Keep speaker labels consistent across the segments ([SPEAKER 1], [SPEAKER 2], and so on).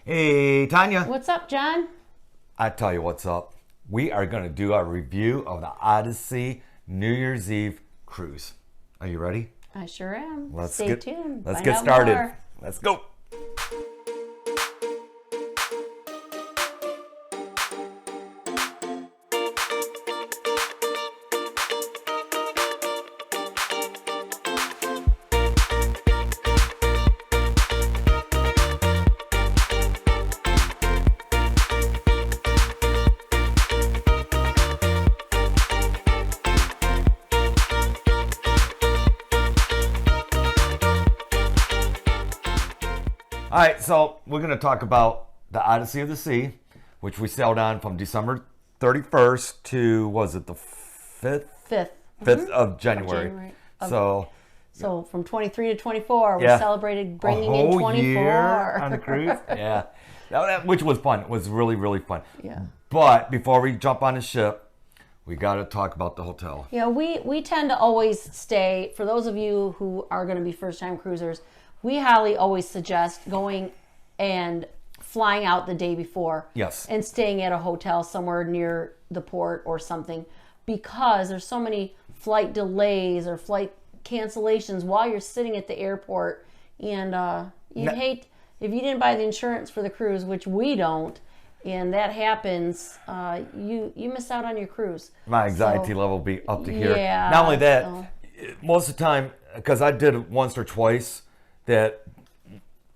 [SPEAKER 1] Hey, Tanya.
[SPEAKER 2] What's up, John?
[SPEAKER 1] I tell you what's up. We are going to do a review of the Odyssey New Year's Eve cruise. Are you ready?
[SPEAKER 2] I sure am.
[SPEAKER 1] Let's
[SPEAKER 2] Stay
[SPEAKER 1] get,
[SPEAKER 2] tuned.
[SPEAKER 1] Let's
[SPEAKER 2] Find
[SPEAKER 1] get
[SPEAKER 2] out
[SPEAKER 1] started.
[SPEAKER 2] more.
[SPEAKER 1] Let's go. All right, so we're going to talk about the Odyssey of the Sea, which we sailed on from December 31st to, was it the 5th?
[SPEAKER 2] 5th.
[SPEAKER 1] 5th of January.
[SPEAKER 2] So from 23 to 24, we
[SPEAKER 1] Yeah.
[SPEAKER 2] celebrated bringing
[SPEAKER 1] a whole
[SPEAKER 2] in 24.
[SPEAKER 1] year on the cruise. Yeah, which was fun. It was really, really fun.
[SPEAKER 2] Yeah.
[SPEAKER 1] But before we jump on the ship, we got to talk about the hotel.
[SPEAKER 2] Yeah, we tend to always stay, for those of you who are going to be first-time cruisers, we highly always suggest going and flying out the day before.
[SPEAKER 1] Yes.
[SPEAKER 2] And staying at a hotel somewhere near the port or something, because there's so many flight delays or flight cancellations while you're sitting at the airport, and you'd hate if you didn't buy the insurance for the cruise, which we don't, and that happens, you miss out on your cruise.
[SPEAKER 1] My anxiety level will be up to here.
[SPEAKER 2] Yeah,
[SPEAKER 1] Not only that, most of the time, because I did it once or twice, that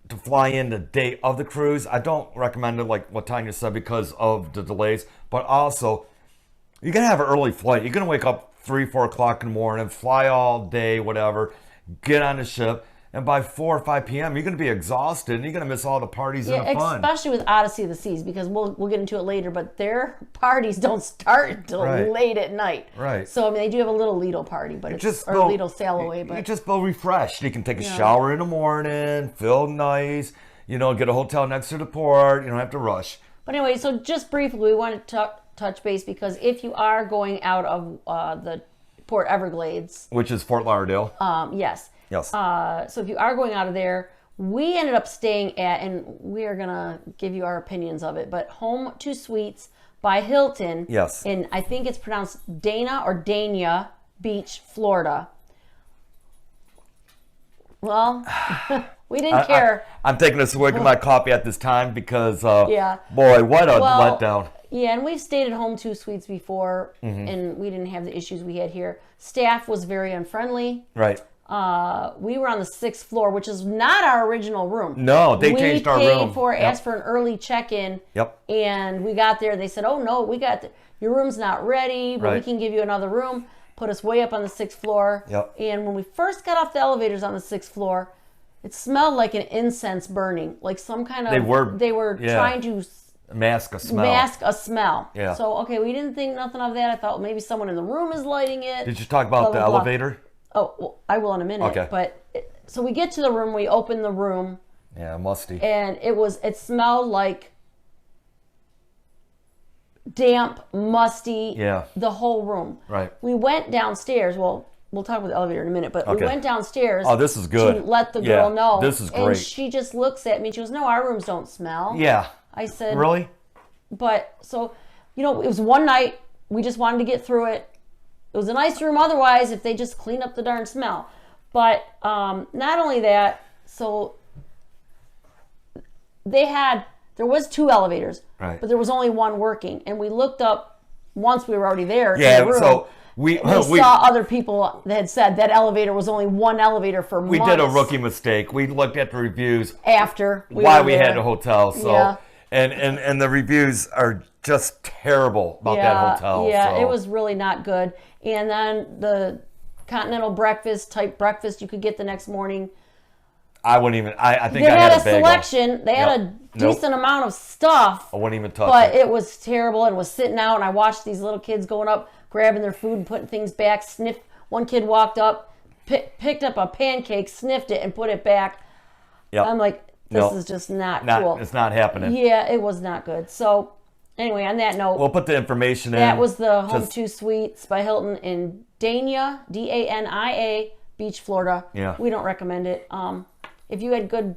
[SPEAKER 1] to fly in the day of the cruise, I don't recommend it like what Tanya said because of the delays, but also you're going to have an early flight. You're going to wake up 3, 4 o'clock in the morning, fly all day, whatever, get on the ship, and by 4 or 5 p.m., you're going to be exhausted, and you're going to miss all the parties and the fun.
[SPEAKER 2] Especially with Odyssey of the Seas, because we'll get into it later, but their parties don't start until late at night.
[SPEAKER 1] Right.
[SPEAKER 2] So, I mean, they do have a little Lido party, but Lido sail away. But
[SPEAKER 1] you just feel refreshed. You can take a shower in the morning, feel nice, get a hotel next to the port. You don't have to rush.
[SPEAKER 2] But anyway, so just briefly, we want to touch base, because if you are going out of the Port Everglades,
[SPEAKER 1] which is Fort Lauderdale.
[SPEAKER 2] Yes.
[SPEAKER 1] Yes.
[SPEAKER 2] So if you are going out of there, we ended up staying at, and we are going to give you our opinions of it, but Home 2 Suites by Hilton.
[SPEAKER 1] Yes.
[SPEAKER 2] And I think it's pronounced Dania Beach, Florida. Well, we didn't care.
[SPEAKER 1] I'm taking a swig of my coffee at this time because, boy, what a letdown.
[SPEAKER 2] Yeah, and we've stayed at Home 2 Suites before, and we didn't have the issues we had here. Staff was very unfriendly.
[SPEAKER 1] Right.
[SPEAKER 2] We were on the 6th floor, which is not our original room.
[SPEAKER 1] No, they changed our room.
[SPEAKER 2] Asked for an early check-in.
[SPEAKER 1] Yep.
[SPEAKER 2] And we got there. They said, "Oh no, your room's not ready, but we can give you another room." Put us way up on the 6th floor.
[SPEAKER 1] Yep.
[SPEAKER 2] And when we first got off the elevators on the 6th floor, it smelled like an incense burning, like some kind of. They were trying to
[SPEAKER 1] mask a smell.
[SPEAKER 2] Yeah. So we didn't think nothing of that. I thought maybe someone in the room is lighting it.
[SPEAKER 1] Did you talk about the elevator?
[SPEAKER 2] Oh, well, I will in a minute.
[SPEAKER 1] Okay.
[SPEAKER 2] But so we get to the room, we open the room.
[SPEAKER 1] Yeah, musty.
[SPEAKER 2] And it smelled like damp, musty.
[SPEAKER 1] Yeah.
[SPEAKER 2] The whole room.
[SPEAKER 1] Right.
[SPEAKER 2] We went downstairs. Well, we'll talk about the elevator in a minute, but we went downstairs.
[SPEAKER 1] Oh, this is good.
[SPEAKER 2] To let the girl know.
[SPEAKER 1] This is great.
[SPEAKER 2] And she just looks at me and she goes, "No, our rooms don't smell."
[SPEAKER 1] Yeah.
[SPEAKER 2] I said,
[SPEAKER 1] "Really?"
[SPEAKER 2] But so, it was one night. We just wanted to get through it. It was a nice room otherwise if they just clean up the darn smell. But not only that, so there was 2 elevators,
[SPEAKER 1] right,
[SPEAKER 2] but there was only one working. And we looked up once we were already there.
[SPEAKER 1] Yeah,
[SPEAKER 2] in the room,
[SPEAKER 1] so we
[SPEAKER 2] saw other people that had said that elevator was only one elevator for months.
[SPEAKER 1] We did a rookie mistake. We looked at the reviews
[SPEAKER 2] after
[SPEAKER 1] why we had a hotel. So
[SPEAKER 2] yeah.
[SPEAKER 1] and the reviews are just terrible about that hotel.
[SPEAKER 2] Yeah, it was really not good. And then the continental breakfast you could get the next morning.
[SPEAKER 1] I wouldn't even. I think
[SPEAKER 2] they
[SPEAKER 1] I
[SPEAKER 2] had
[SPEAKER 1] a
[SPEAKER 2] a selection. They had a decent amount of stuff.
[SPEAKER 1] I wouldn't even touch it.
[SPEAKER 2] But it was terrible and was sitting out. And I watched these little kids going up, grabbing their food and putting things back. Sniffed. One kid walked up, picked up a pancake, sniffed it, and put it back. Yep. I'm like, this is just not cool.
[SPEAKER 1] It's not happening.
[SPEAKER 2] Yeah, it was not good. So anyway, on that note,
[SPEAKER 1] we'll put the information in.
[SPEAKER 2] That was the Home 2 Suites by Hilton in Dania, D-A-N-I-A, Beach, Florida.
[SPEAKER 1] Yeah.
[SPEAKER 2] We don't recommend it. If you had good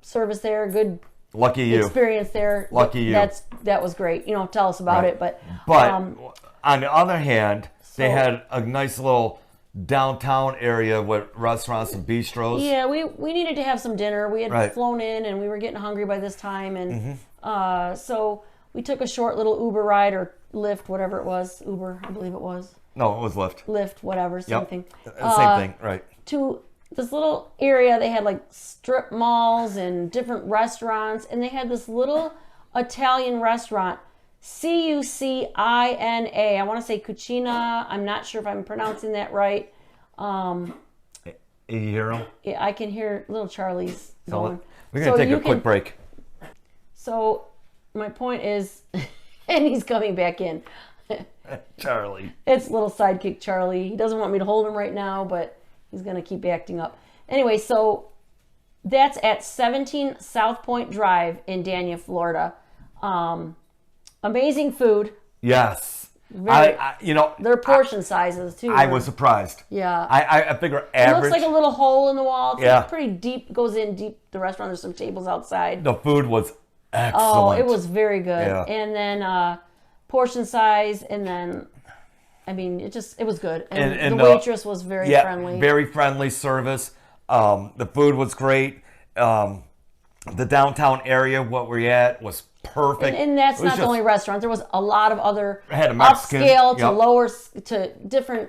[SPEAKER 2] service there, good
[SPEAKER 1] Lucky you.
[SPEAKER 2] experience there.
[SPEAKER 1] Lucky you.
[SPEAKER 2] That was great. Tell us about it. But
[SPEAKER 1] on the other hand, they had a nice little downtown area with restaurants and bistros.
[SPEAKER 2] Yeah, we needed to have some dinner. We had
[SPEAKER 1] Right.
[SPEAKER 2] flown in and we were getting hungry by this time, and so we took a short little Uber ride or Lyft, whatever it was. Uber, I believe it was.
[SPEAKER 1] No, it was Lyft.
[SPEAKER 2] Lyft, whatever, same
[SPEAKER 1] Yep.
[SPEAKER 2] thing.
[SPEAKER 1] Same thing, right.
[SPEAKER 2] To this little area, they had like strip malls and different restaurants, and they had this little Italian restaurant, Cucina. I want to say Cucina. I'm not sure if I'm pronouncing that right.
[SPEAKER 1] You hear him?
[SPEAKER 2] Yeah, I can hear little Charlie's going.
[SPEAKER 1] We're going to take a quick break.
[SPEAKER 2] So my point is, and he's coming back in.
[SPEAKER 1] Charlie.
[SPEAKER 2] It's little sidekick Charlie. He doesn't want me to hold him right now, but he's going to keep acting up. Anyway, so that's at 17 South Point Drive in Dania, Florida. Amazing food.
[SPEAKER 1] Yes.
[SPEAKER 2] Very,
[SPEAKER 1] you know,
[SPEAKER 2] their portion sizes too.
[SPEAKER 1] I was surprised.
[SPEAKER 2] Yeah.
[SPEAKER 1] I figure
[SPEAKER 2] It
[SPEAKER 1] average.
[SPEAKER 2] looks like a little hole in the wall. It's
[SPEAKER 1] Yeah.
[SPEAKER 2] like pretty deep. Goes in deep. The restaurant. There's some tables outside.
[SPEAKER 1] The food was excellent.
[SPEAKER 2] Oh, it was very good.
[SPEAKER 1] Yeah.
[SPEAKER 2] And then portion size, and then I mean, it was good. And the waitress was very friendly.
[SPEAKER 1] Very friendly service. The food was great. The downtown area, what we're at, was perfect.
[SPEAKER 2] And that's
[SPEAKER 1] It was
[SPEAKER 2] not the only restaurant. There was a lot of other
[SPEAKER 1] Had a Mexican,
[SPEAKER 2] upscale to
[SPEAKER 1] yep.
[SPEAKER 2] lower to different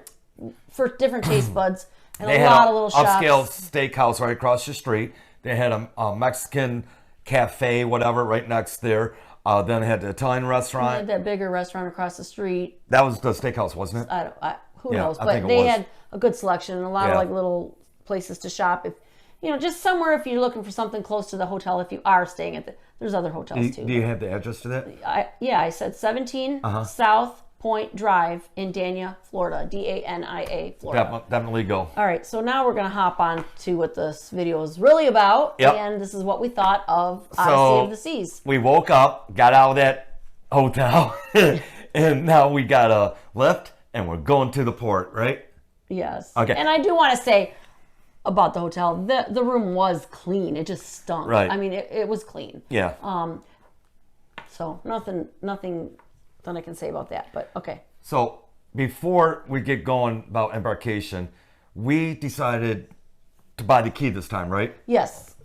[SPEAKER 2] for different taste buds, and
[SPEAKER 1] They
[SPEAKER 2] a
[SPEAKER 1] had
[SPEAKER 2] lot
[SPEAKER 1] a
[SPEAKER 2] of little shops.
[SPEAKER 1] upscale steakhouse right across the street. They had a Mexican cafe, whatever, right next there. Then they had the Italian
[SPEAKER 2] They
[SPEAKER 1] restaurant.
[SPEAKER 2] had that bigger restaurant across the street.
[SPEAKER 1] That was the steakhouse, wasn't it?
[SPEAKER 2] Who
[SPEAKER 1] Yeah,
[SPEAKER 2] knows?
[SPEAKER 1] I
[SPEAKER 2] But
[SPEAKER 1] think it
[SPEAKER 2] they
[SPEAKER 1] was.
[SPEAKER 2] had a good selection and a lot of
[SPEAKER 1] Yeah.
[SPEAKER 2] like little places to shop. If just somewhere if you're looking for something close to the hotel. If you are staying at there's other hotels too.
[SPEAKER 1] Do you have the address to that?
[SPEAKER 2] I said 17
[SPEAKER 1] Uh-huh.
[SPEAKER 2] South Point Drive in Dania, Florida. Dania, Florida.
[SPEAKER 1] Definitely go.
[SPEAKER 2] All right, so now we're going to hop on to what this video is really about.
[SPEAKER 1] Yep.
[SPEAKER 2] And this is what we thought of
[SPEAKER 1] So-
[SPEAKER 2] Odyssey of the Seas.
[SPEAKER 1] We woke up, got out of that hotel, and now we got a lift, and we're going to the port, right?
[SPEAKER 2] Yes.
[SPEAKER 1] Okay.
[SPEAKER 2] And I do want to say about the hotel, the room was clean. It just stunk.
[SPEAKER 1] Right.
[SPEAKER 2] I mean, it was clean.
[SPEAKER 1] Yeah.
[SPEAKER 2] So nothing that I can say about that, but okay.
[SPEAKER 1] So before we get going about Embarkation, we decided to buy the key this time, right?
[SPEAKER 2] Yes.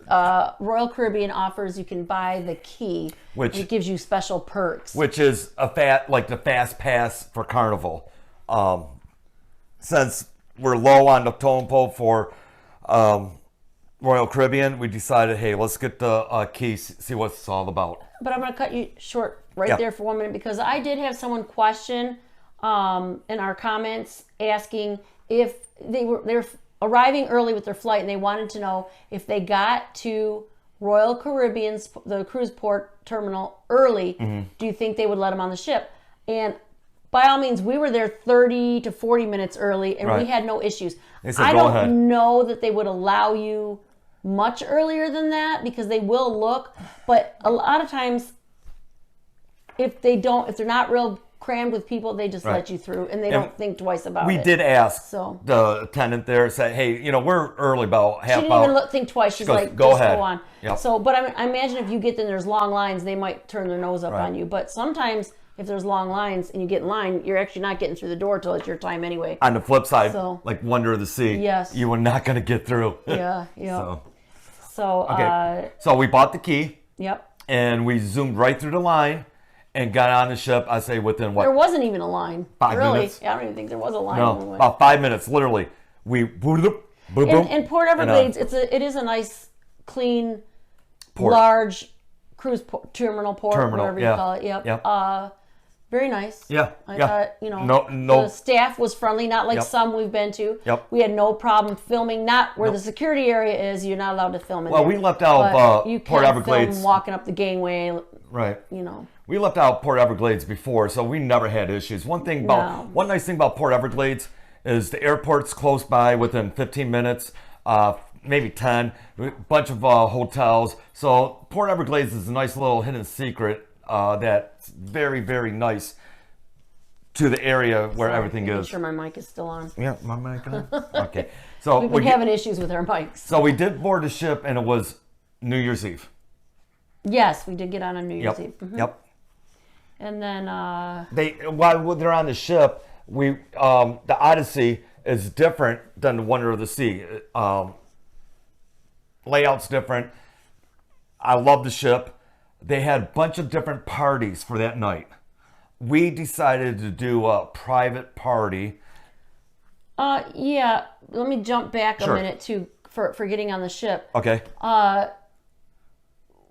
[SPEAKER 2] Royal Caribbean offers you can buy the key,
[SPEAKER 1] Which-
[SPEAKER 2] and it gives you special perks.
[SPEAKER 1] Which is like the fast pass for Carnival. Since we're low on the totem pole for Royal Caribbean, we decided, hey, let's get the key, see what it's all about.
[SPEAKER 2] But I'm going to cut you short right
[SPEAKER 1] Yeah.
[SPEAKER 2] there for 1 minute because I did have someone question in our comments asking if they're arriving early with their flight and they wanted to know if they got to Royal Caribbean's the cruise port terminal early,
[SPEAKER 1] Mm-hmm.
[SPEAKER 2] do you think they would let them on the ship? And by all means, we were there 30 to 40 minutes early and
[SPEAKER 1] Right.
[SPEAKER 2] we had no issues.
[SPEAKER 1] They said,
[SPEAKER 2] I
[SPEAKER 1] "Go
[SPEAKER 2] don't
[SPEAKER 1] ahead."
[SPEAKER 2] know that they would allow you much earlier than that because they will look, but a lot of times if they're not real crammed with people, they just
[SPEAKER 1] Right.
[SPEAKER 2] let you through and they don't think twice about
[SPEAKER 1] We
[SPEAKER 2] it.
[SPEAKER 1] did ask
[SPEAKER 2] So-
[SPEAKER 1] the attendant there, say, hey, we're early about half
[SPEAKER 2] She didn't
[SPEAKER 1] hour.
[SPEAKER 2] even think twice. She's
[SPEAKER 1] goes,
[SPEAKER 2] like,
[SPEAKER 1] "Go
[SPEAKER 2] just
[SPEAKER 1] ahead."
[SPEAKER 2] go on.
[SPEAKER 1] Yep.
[SPEAKER 2] So, but I imagine if you get there and there's long lines, they might turn their nose up
[SPEAKER 1] Right.
[SPEAKER 2] on you. But sometimes if there's long lines and you get in line, you're actually not getting through the door till it's your time anyway.
[SPEAKER 1] On the flip side,
[SPEAKER 2] So-
[SPEAKER 1] like Wonder of the Sea,
[SPEAKER 2] Yes.
[SPEAKER 1] you were not going to get through.
[SPEAKER 2] Yeah. So,
[SPEAKER 1] Okay. So we bought the key
[SPEAKER 2] yep.
[SPEAKER 1] and we zoomed right through the line and got on the ship. I say within what?
[SPEAKER 2] There wasn't even a line.
[SPEAKER 1] 5
[SPEAKER 2] really?
[SPEAKER 1] minutes?
[SPEAKER 2] Yeah, I don't even think there was a line. when we
[SPEAKER 1] No,
[SPEAKER 2] went.
[SPEAKER 1] about 5 minutes. Literally, we boom, boom,
[SPEAKER 2] In Port Everglades, it is a nice, clean,
[SPEAKER 1] Port.
[SPEAKER 2] large cruise terminal port,
[SPEAKER 1] Terminal,
[SPEAKER 2] whatever
[SPEAKER 1] yeah.
[SPEAKER 2] you call it. Yep.
[SPEAKER 1] Yep.
[SPEAKER 2] Very nice.
[SPEAKER 1] Yeah,
[SPEAKER 2] I
[SPEAKER 1] yeah.
[SPEAKER 2] thought,
[SPEAKER 1] No.
[SPEAKER 2] the staff was friendly, not like
[SPEAKER 1] Yep.
[SPEAKER 2] some we've been to.
[SPEAKER 1] Yep.
[SPEAKER 2] We had no problem filming, not where the security area is, you're not allowed to film in
[SPEAKER 1] Well,
[SPEAKER 2] there.
[SPEAKER 1] we left out
[SPEAKER 2] But you
[SPEAKER 1] Port
[SPEAKER 2] can
[SPEAKER 1] Everglades.
[SPEAKER 2] film walking up the gangway,
[SPEAKER 1] Right. We left out Port Everglades before, so we never had issues. One nice thing about Port Everglades is the airport's close by, within 15 minutes, maybe 10. A bunch of hotels. So Port Everglades is a nice little hidden secret that's very, very nice to the area where everything
[SPEAKER 2] Make
[SPEAKER 1] is.
[SPEAKER 2] sure my mic is still on.
[SPEAKER 1] Yeah, my mic on. Okay, so
[SPEAKER 2] We've been having issues with our mics.
[SPEAKER 1] so we did board the ship, and it was New Year's Eve.
[SPEAKER 2] Yes, we did get on New Year's
[SPEAKER 1] Yep.
[SPEAKER 2] Eve. Mhm.
[SPEAKER 1] Yep.
[SPEAKER 2] And then
[SPEAKER 1] While they're on the ship, the Odyssey is different than the Wonder of the Sea. Layout's different. I love the ship. They had a bunch of different parties for that night. We decided to do a private party.
[SPEAKER 2] yeah, let me jump back
[SPEAKER 1] Sure.
[SPEAKER 2] a minute too for getting on the ship.
[SPEAKER 1] Okay.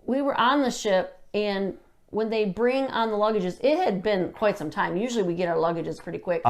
[SPEAKER 2] We were on the ship, and when they bring on the luggages, it had been quite some time. Usually we get our luggages pretty quick.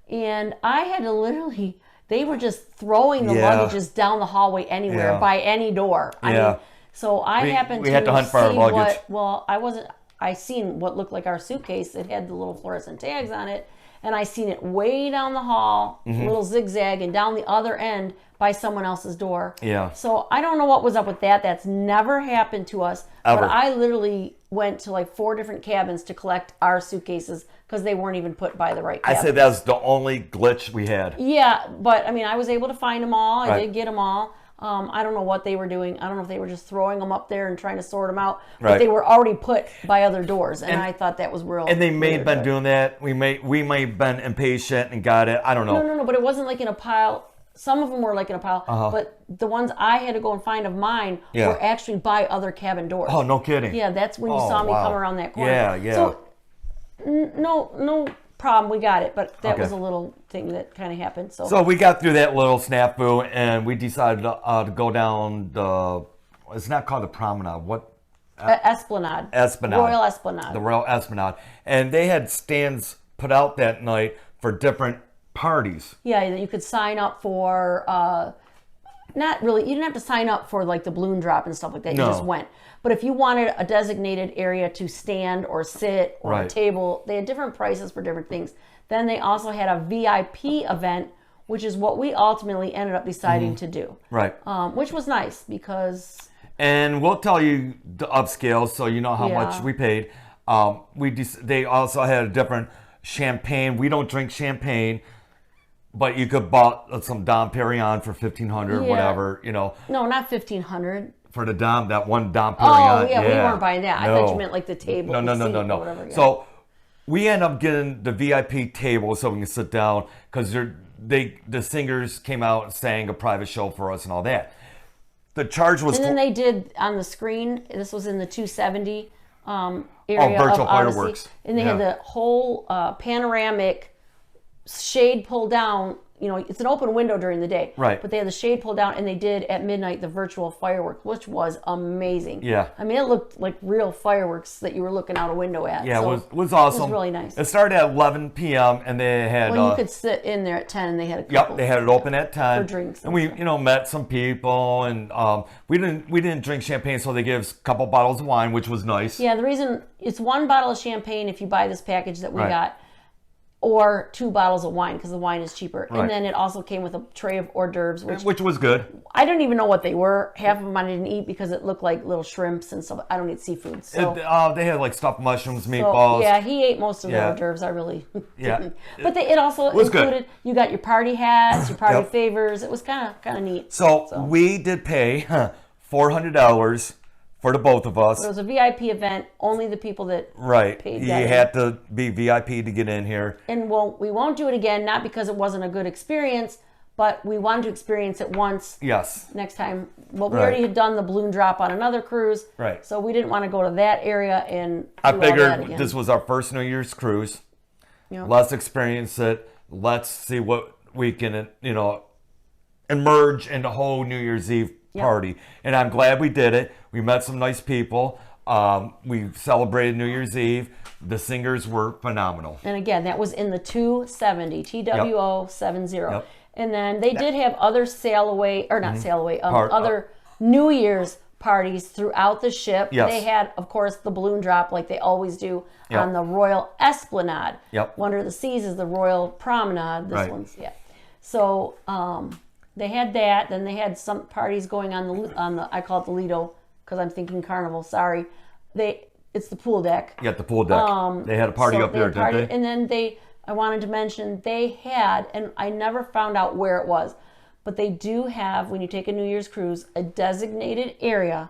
[SPEAKER 2] And I had to literally, they were just throwing the
[SPEAKER 1] Yeah.
[SPEAKER 2] luggages down the hallway anywhere,
[SPEAKER 1] Yeah.
[SPEAKER 2] by any door. I
[SPEAKER 1] Yeah.
[SPEAKER 2] mean, so I happened
[SPEAKER 1] we had to hunt for our
[SPEAKER 2] see
[SPEAKER 1] luggage.
[SPEAKER 2] I seen what looked like our suitcase. It had the little fluorescent tags on it. And I seen it way down the hall,
[SPEAKER 1] Mm-hmm.
[SPEAKER 2] a little zigzag, and down the other end by someone else's door.
[SPEAKER 1] Yeah.
[SPEAKER 2] So I don't know what was up with that. That's never happened to us.
[SPEAKER 1] Ever.
[SPEAKER 2] But I literally went to like 4 different cabins to collect our suitcases because they weren't even put by the right
[SPEAKER 1] I
[SPEAKER 2] cabin.
[SPEAKER 1] said that was the only glitch we had.
[SPEAKER 2] Yeah, but I mean, I was able to find them all. I
[SPEAKER 1] Right.
[SPEAKER 2] did get them all. I don't know what they were doing. I don't know if they were just throwing them up there and trying to sort them out. But
[SPEAKER 1] Right.
[SPEAKER 2] they were already put by other doors, and I thought that was real.
[SPEAKER 1] And they may have
[SPEAKER 2] weird,
[SPEAKER 1] been
[SPEAKER 2] but-
[SPEAKER 1] doing that. We may have been impatient and got it. I don't know.
[SPEAKER 2] No, but it wasn't like in a pile. Some of them were like in a pile, but the ones I had to go and find of mine
[SPEAKER 1] Yeah.
[SPEAKER 2] were actually by other cabin doors.
[SPEAKER 1] Oh, no kidding.
[SPEAKER 2] Yeah, that's when you
[SPEAKER 1] Oh,
[SPEAKER 2] saw me
[SPEAKER 1] wow.
[SPEAKER 2] come around that corner.
[SPEAKER 1] Yeah, yeah.
[SPEAKER 2] So, no problem. We got it, but that
[SPEAKER 1] Okay.
[SPEAKER 2] was a little thing that kind of happened.
[SPEAKER 1] So we got through that little snafu, and we decided to go down the. It's not called the promenade. What?
[SPEAKER 2] Esplanade.
[SPEAKER 1] Esplanade.
[SPEAKER 2] Royal Esplanade.
[SPEAKER 1] The Royal Esplanade, and they had stands put out that night for different parties.
[SPEAKER 2] Yeah, that you could sign up for. Not really. You didn't have to sign up for like the balloon drop and stuff like that. You
[SPEAKER 1] No.
[SPEAKER 2] just went. But if you wanted a designated area to stand or sit or a
[SPEAKER 1] Right.
[SPEAKER 2] table, they had different prices for different things. Then they also had a VIP event, which is what we ultimately ended up deciding to do.
[SPEAKER 1] Right.
[SPEAKER 2] Which was nice because
[SPEAKER 1] And we'll tell you the upscale so you know how
[SPEAKER 2] Yeah.
[SPEAKER 1] much we paid. They also had a different champagne. We don't drink champagne, but you could bought some Dom Perignon for $1,500,
[SPEAKER 2] Yeah.
[SPEAKER 1] whatever, you know,
[SPEAKER 2] no, not 1,500.
[SPEAKER 1] for the Dom, that one Dom
[SPEAKER 2] Oh
[SPEAKER 1] Perignon.
[SPEAKER 2] yeah, we weren't buying that. I
[SPEAKER 1] No.
[SPEAKER 2] thought you meant like the table.
[SPEAKER 1] No,
[SPEAKER 2] the
[SPEAKER 1] no,
[SPEAKER 2] seat
[SPEAKER 1] no, no,
[SPEAKER 2] or
[SPEAKER 1] no.
[SPEAKER 2] whatever, yeah.
[SPEAKER 1] So we end up getting the VIP table so we can sit down because the singers came out and sang a private show for us and all that. The charge was
[SPEAKER 2] And then they did on the screen. This was in the 270 area
[SPEAKER 1] virtual
[SPEAKER 2] of Odyssey,
[SPEAKER 1] fireworks.
[SPEAKER 2] and they had
[SPEAKER 1] Yeah.
[SPEAKER 2] the whole panoramic shade pulled down. You know, it's an open window during the day,
[SPEAKER 1] Right.
[SPEAKER 2] But they had the shade pulled down, and they did at midnight the virtual fireworks, which was amazing.
[SPEAKER 1] Yeah.
[SPEAKER 2] I mean, it looked like real fireworks that you were looking out a window at.
[SPEAKER 1] Yeah,
[SPEAKER 2] So
[SPEAKER 1] it was awesome.
[SPEAKER 2] It was really nice.
[SPEAKER 1] It started at 11 p.m. and they had
[SPEAKER 2] Well, you could sit in there at 10, and they had a couple.
[SPEAKER 1] yep, they had it open at 10
[SPEAKER 2] For drinks
[SPEAKER 1] and
[SPEAKER 2] and
[SPEAKER 1] we
[SPEAKER 2] stuff.
[SPEAKER 1] met some people, and we didn't drink champagne, so they gave us a couple bottles of wine, which was nice.
[SPEAKER 2] Yeah, the reason it's 1 bottle of champagne if you buy this package that we
[SPEAKER 1] Right.
[SPEAKER 2] got, or 2 bottles of wine because the wine is cheaper.
[SPEAKER 1] Right.
[SPEAKER 2] And then it also came with a tray of hors d'oeuvres, which
[SPEAKER 1] was good.
[SPEAKER 2] I didn't even know what they were. Half of them I didn't eat because it looked like little shrimps and stuff. I don't eat seafood, so.
[SPEAKER 1] They had like stuffed mushrooms,
[SPEAKER 2] So,
[SPEAKER 1] meatballs.
[SPEAKER 2] yeah, he ate most of the
[SPEAKER 1] Yeah.
[SPEAKER 2] hors d'oeuvres. I really
[SPEAKER 1] Yeah.
[SPEAKER 2] didn't. But it also
[SPEAKER 1] was good.
[SPEAKER 2] included, you got your party hats, your party
[SPEAKER 1] Yep.
[SPEAKER 2] favors. It was kind of neat.
[SPEAKER 1] So we did pay $400 for the both of us.
[SPEAKER 2] It was a VIP event. Only the people that
[SPEAKER 1] Right.
[SPEAKER 2] paid
[SPEAKER 1] You
[SPEAKER 2] that.
[SPEAKER 1] had to be VIP to get in here.
[SPEAKER 2] And we won't do it again, not because it wasn't a good experience, but we wanted to experience it once
[SPEAKER 1] Yes.
[SPEAKER 2] next time. Well, we
[SPEAKER 1] Right.
[SPEAKER 2] already had done the balloon drop on another cruise,
[SPEAKER 1] Right.
[SPEAKER 2] so we didn't want to go to that area and
[SPEAKER 1] I
[SPEAKER 2] do all that
[SPEAKER 1] figured
[SPEAKER 2] again.
[SPEAKER 1] this was our first New Year's cruise.
[SPEAKER 2] Yeah.
[SPEAKER 1] Let's experience it. Let's see what we can, emerge into the whole New Year's Eve party. And I'm glad we did it. We met some nice people. We celebrated New Year's Eve. The singers were phenomenal.
[SPEAKER 2] And again, that was in the 270, TWO70.
[SPEAKER 1] Yep.
[SPEAKER 2] And then they did have other sail away, or not sail away,
[SPEAKER 1] Part-
[SPEAKER 2] other New Year's parties throughout the ship.
[SPEAKER 1] Yes.
[SPEAKER 2] They had, of course, the balloon drop like they always do
[SPEAKER 1] Yep.
[SPEAKER 2] on the Royal Esplanade.
[SPEAKER 1] Yep.
[SPEAKER 2] Wonder of the Seas is the Royal Promenade. This
[SPEAKER 1] Right.
[SPEAKER 2] one's, yeah. So they had that. Then they had some parties going on the I call it the Lido because I'm thinking Carnival. Sorry. It's the pool deck.
[SPEAKER 1] You got the pool deck. They had a party
[SPEAKER 2] So
[SPEAKER 1] up there,
[SPEAKER 2] had party-
[SPEAKER 1] didn't they?
[SPEAKER 2] And then I wanted to mention they had, and I never found out where it was, but they do have, when you take a New Year's cruise, a designated area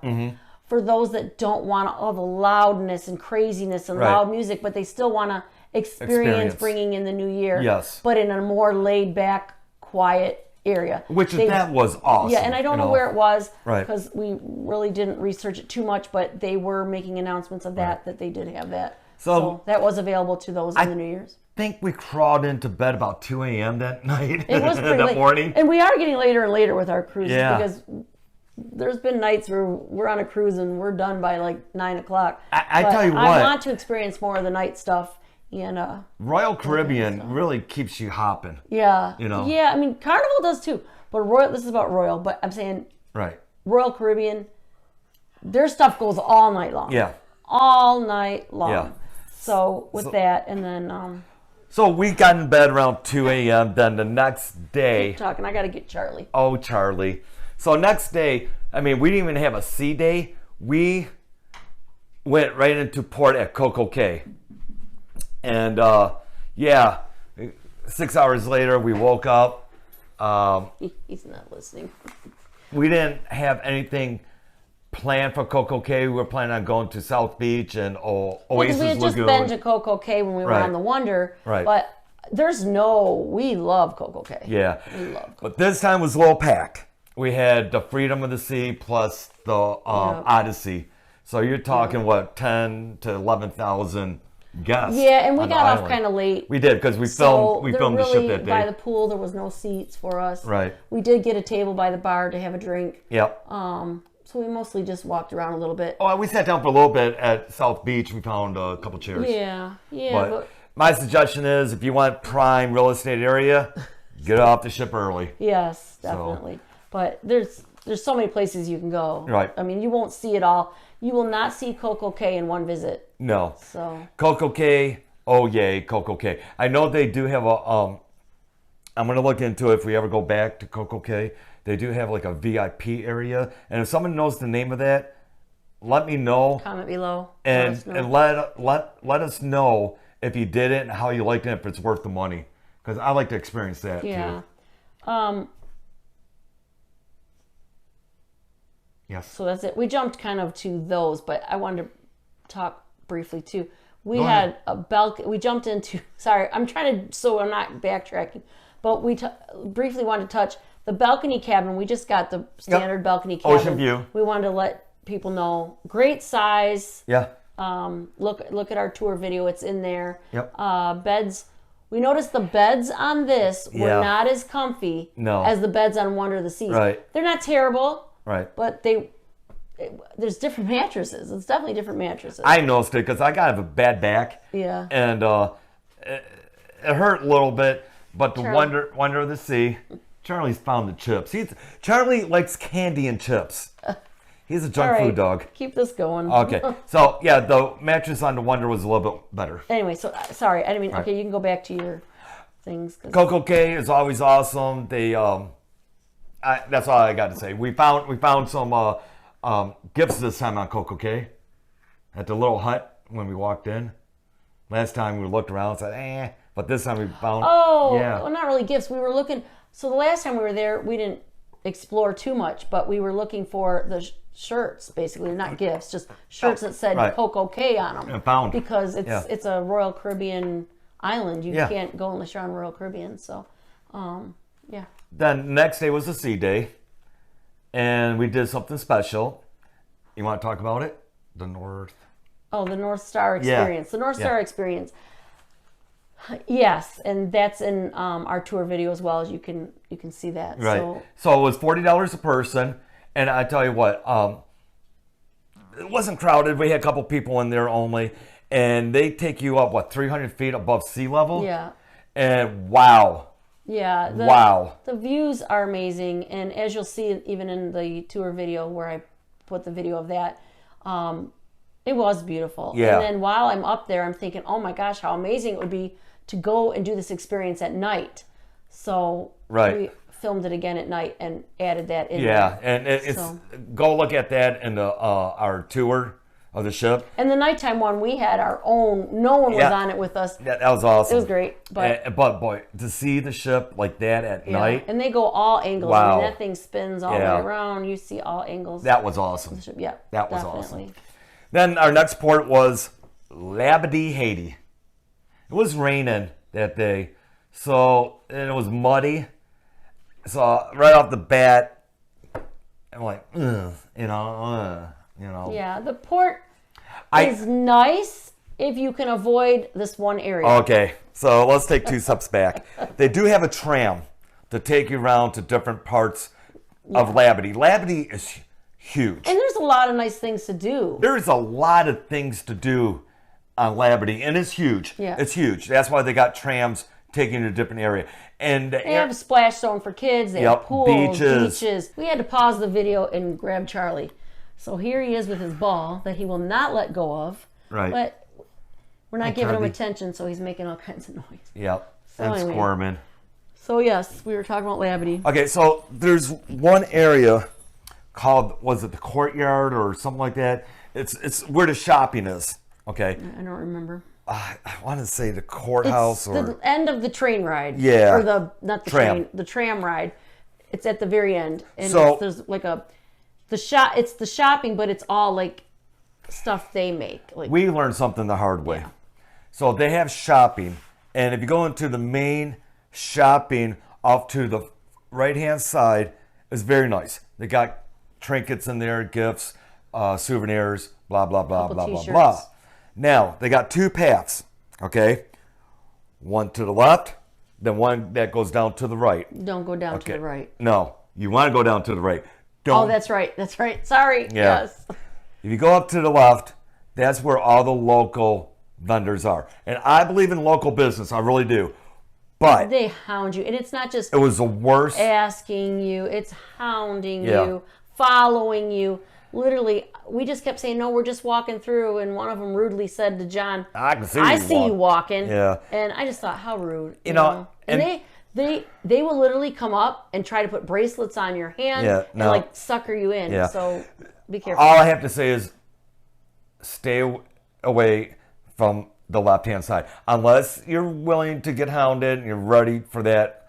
[SPEAKER 2] for those that don't want all the loudness and craziness and
[SPEAKER 1] Right.
[SPEAKER 2] loud music, but they still want to experience bringing in the new year.
[SPEAKER 1] Yes.
[SPEAKER 2] But in a more laid back, quiet area.
[SPEAKER 1] That was awesome.
[SPEAKER 2] Yeah, and I don't know where it was
[SPEAKER 1] Right.
[SPEAKER 2] because we really didn't research it too much, but they were making announcements of that they did have that. So that was available to those in the New Year's.
[SPEAKER 1] I think we crawled into bed about 2 a.m. that night.
[SPEAKER 2] It was pretty
[SPEAKER 1] that
[SPEAKER 2] late.
[SPEAKER 1] morning.
[SPEAKER 2] And we are getting later and later with our cruises
[SPEAKER 1] Yeah.
[SPEAKER 2] because there's been nights where we're on a cruise and we're done by like 9 o'clock.
[SPEAKER 1] I
[SPEAKER 2] But
[SPEAKER 1] tell you
[SPEAKER 2] I
[SPEAKER 1] what.
[SPEAKER 2] want to experience more of the night stuff. And
[SPEAKER 1] Royal Caribbean really keeps you hopping.
[SPEAKER 2] yeah,
[SPEAKER 1] You know.
[SPEAKER 2] yeah. I mean, Carnival does too. But Royal, this is about Royal. But I'm saying
[SPEAKER 1] Right.
[SPEAKER 2] Royal Caribbean, their stuff goes all night long.
[SPEAKER 1] Yeah.
[SPEAKER 2] All night long.
[SPEAKER 1] Yeah.
[SPEAKER 2] So with that, and then
[SPEAKER 1] So we got in bed around 2 a.m. Then the next day.
[SPEAKER 2] talking, I got to get Charlie.
[SPEAKER 1] Oh, Charlie. So next day, I mean, we didn't even have a sea day. We went right into port at CocoCay. And yeah, 6 hours later, we woke up.
[SPEAKER 2] He's not listening.
[SPEAKER 1] We didn't have anything planned for CocoCay. We were planning on going to South Beach and
[SPEAKER 2] Because
[SPEAKER 1] Oasis
[SPEAKER 2] we had just
[SPEAKER 1] Lagoon.
[SPEAKER 2] been to CocoCay when we were
[SPEAKER 1] Right.
[SPEAKER 2] on the Wonder.
[SPEAKER 1] Right.
[SPEAKER 2] But we love CocoCay.
[SPEAKER 1] Yeah.
[SPEAKER 2] We love
[SPEAKER 1] But this time was a little packed. We had the Freedom of the Sea plus the Odyssey. So you're talking, what, 10 to 11,000 guests.
[SPEAKER 2] Yeah, and we
[SPEAKER 1] on the
[SPEAKER 2] got off
[SPEAKER 1] island.
[SPEAKER 2] kind of late.
[SPEAKER 1] We did, because we filmed the ship that day.
[SPEAKER 2] By the pool, there was no seats for us.
[SPEAKER 1] Right.
[SPEAKER 2] We did get a table by the bar to have a drink.
[SPEAKER 1] Yep.
[SPEAKER 2] So we mostly just walked around a little bit.
[SPEAKER 1] Oh, we sat down for a little bit at South Beach. We found a couple chairs.
[SPEAKER 2] Yeah,
[SPEAKER 1] But my suggestion is, if you want prime real estate area, get off the ship early.
[SPEAKER 2] yes, definitely. But there's so many places you can go.
[SPEAKER 1] Right.
[SPEAKER 2] I mean, you won't see it all. You will not see CocoCay in one visit.
[SPEAKER 1] No.
[SPEAKER 2] So
[SPEAKER 1] CocoCay, oh yay, CocoCay. I know they do have a, I'm going to look into it if we ever go back to CocoCay. They do have like a VIP area. And if someone knows the name of that, let me know.
[SPEAKER 2] comment below.
[SPEAKER 1] And let us know if you did it and how you liked it, if it's worth the money. Because I like to experience that
[SPEAKER 2] Yeah.
[SPEAKER 1] too. Yes.
[SPEAKER 2] So that's it. We jumped kind of to those, but I wanted to talk briefly too. We
[SPEAKER 1] Go
[SPEAKER 2] had
[SPEAKER 1] ahead.
[SPEAKER 2] a balcony. We jumped into. Sorry, I'm trying to. So I'm not backtracking, but we briefly wanted to touch the balcony cabin. We just got the standard balcony cabin.
[SPEAKER 1] Ocean view.
[SPEAKER 2] We wanted to let people know. Great size.
[SPEAKER 1] Yeah.
[SPEAKER 2] Look at our tour video. It's in there.
[SPEAKER 1] Yep.
[SPEAKER 2] Beds. We noticed the beds on this were
[SPEAKER 1] Yeah.
[SPEAKER 2] not as comfy
[SPEAKER 1] No.
[SPEAKER 2] as the beds on Wonder of the Seas.
[SPEAKER 1] Right.
[SPEAKER 2] They're not terrible.
[SPEAKER 1] Right.
[SPEAKER 2] But there's different mattresses. It's definitely different mattresses.
[SPEAKER 1] I noticed it because I got a bad back.
[SPEAKER 2] Yeah.
[SPEAKER 1] And it hurt a little bit, but the
[SPEAKER 2] Charlie.
[SPEAKER 1] wonder of the sea. Charlie's found the chips. Charlie likes candy and chips. He's a junk
[SPEAKER 2] All right,
[SPEAKER 1] food dog.
[SPEAKER 2] Keep this going.
[SPEAKER 1] Okay, so yeah, the mattress on the Wonder was a little bit better.
[SPEAKER 2] Anyway, so sorry, I didn't mean.
[SPEAKER 1] Right.
[SPEAKER 2] Okay, you can go back to your things.
[SPEAKER 1] CocoCay is always awesome. They that's all I got to say. We found some gifts this time on CocoCay at the little hut when we walked in. Last time we looked around and said, but this time we found.
[SPEAKER 2] Oh,
[SPEAKER 1] yeah.
[SPEAKER 2] well, not really gifts. We were looking. So the last time we were there, we didn't explore too much, but we were looking for the shirts, basically, not gifts, just shirts that said
[SPEAKER 1] right.
[SPEAKER 2] CocoCay on them.
[SPEAKER 1] And found.
[SPEAKER 2] Because it's a Royal Caribbean island. You
[SPEAKER 1] Yeah.
[SPEAKER 2] can't go unless you're on Royal Caribbean. So, yeah.
[SPEAKER 1] Then next day was the sea day, and we did something special. You want to talk about it? The North.
[SPEAKER 2] Oh, the North Star
[SPEAKER 1] Yeah.
[SPEAKER 2] experience. The North Star experience. Yes, and that's in our tour video as well, as you can see that.
[SPEAKER 1] Right. So it was $40 a person, and I tell you what, it wasn't crowded. We had a couple people in there only, and they take you up 300 feet above sea level.
[SPEAKER 2] Yeah.
[SPEAKER 1] And wow.
[SPEAKER 2] Yeah.
[SPEAKER 1] Wow.
[SPEAKER 2] The views are amazing, and as you'll see, even in the tour video where I put the video of that, it was beautiful.
[SPEAKER 1] Yeah.
[SPEAKER 2] And then while I'm up there, I'm thinking, oh my gosh, how amazing it would be to go and do this experience at night. So
[SPEAKER 1] Right.
[SPEAKER 2] we filmed it again at night and added that in.
[SPEAKER 1] Yeah,
[SPEAKER 2] there.
[SPEAKER 1] and it's
[SPEAKER 2] So-
[SPEAKER 1] go look at that in the our tour of the ship.
[SPEAKER 2] And the nighttime one, we had our own. No one was on it with us.
[SPEAKER 1] That was awesome.
[SPEAKER 2] It was great. But
[SPEAKER 1] boy, to see the ship like that at night.
[SPEAKER 2] And they go all angles.
[SPEAKER 1] Wow.
[SPEAKER 2] I mean, that thing spins all the way around. You see all angles.
[SPEAKER 1] That was awesome.
[SPEAKER 2] Yeah,
[SPEAKER 1] that was
[SPEAKER 2] definitely.
[SPEAKER 1] awesome. Then our next port was Labadee, Haiti. It was raining that day, and it was muddy. So right off the bat, I'm like,
[SPEAKER 2] Yeah, the port is nice if you can avoid this one area.
[SPEAKER 1] Okay, so let's take 2 steps back. They do have a tram to take you around to different parts of Labadee. Labadee is huge.
[SPEAKER 2] And there's a lot of nice things to do.
[SPEAKER 1] There's a lot of things to do on Labadee, and it's huge.
[SPEAKER 2] Yeah.
[SPEAKER 1] It's huge. That's why they got trams taking you to a different area. And
[SPEAKER 2] they have a splash zone for kids. They have pools, beaches. We had to pause the video and grab Charlie. So here he is with his ball that he will not let go of.
[SPEAKER 1] Right.
[SPEAKER 2] But we're not giving him attention, so he's making all kinds of noise.
[SPEAKER 1] Yep.
[SPEAKER 2] So
[SPEAKER 1] and
[SPEAKER 2] anyway.
[SPEAKER 1] squirming.
[SPEAKER 2] So yes, we were talking about Labadee.
[SPEAKER 1] Okay, so there's one area called, was it the courtyard or something like that? It's where the shopping is. Okay.
[SPEAKER 2] I don't remember.
[SPEAKER 1] I want to say the courthouse
[SPEAKER 2] It's the end of the train ride.
[SPEAKER 1] Yeah.
[SPEAKER 2] Or not the
[SPEAKER 1] Tram.
[SPEAKER 2] train, the tram ride. It's at the very end. And
[SPEAKER 1] So-
[SPEAKER 2] there's like it's the shopping, but it's all like stuff they make. Like
[SPEAKER 1] we learned something the hard way.
[SPEAKER 2] Yeah.
[SPEAKER 1] So they have shopping, and if you go into the main shopping off to the right-hand side, it's very nice. They got trinkets in there, gifts, souvenirs, blah, blah, blah,
[SPEAKER 2] Couple
[SPEAKER 1] blah, blah,
[SPEAKER 2] t-shirts.
[SPEAKER 1] blah. Now, they got 2 paths, okay? One to the left, then one that goes down to the right.
[SPEAKER 2] don't go down to the right.
[SPEAKER 1] No, you want to go down to the right. Don't.
[SPEAKER 2] Oh, that's right. That's right. Sorry.
[SPEAKER 1] Yeah.
[SPEAKER 2] Yes.
[SPEAKER 1] If you go up to the left, that's where all the local vendors are. And I believe in local business. I really do. But
[SPEAKER 2] They hound you. And it's not just
[SPEAKER 1] it was the worst.
[SPEAKER 2] asking you, it's hounding
[SPEAKER 1] Yeah.
[SPEAKER 2] you, following you. Literally, we just kept saying, no, we're just walking through. And one of them rudely said to John,
[SPEAKER 1] I can see
[SPEAKER 2] I
[SPEAKER 1] you
[SPEAKER 2] see
[SPEAKER 1] walk.
[SPEAKER 2] you walking.
[SPEAKER 1] Yeah.
[SPEAKER 2] And I just thought, how rude.
[SPEAKER 1] You know,
[SPEAKER 2] And
[SPEAKER 1] and-
[SPEAKER 2] they will literally come up and try to put bracelets on your hand
[SPEAKER 1] Yeah,
[SPEAKER 2] and
[SPEAKER 1] no.
[SPEAKER 2] like sucker you in.
[SPEAKER 1] Yeah.
[SPEAKER 2] So be careful.
[SPEAKER 1] All I have to say is stay away from the left-hand side. Unless you're willing to get hounded and you're ready for that.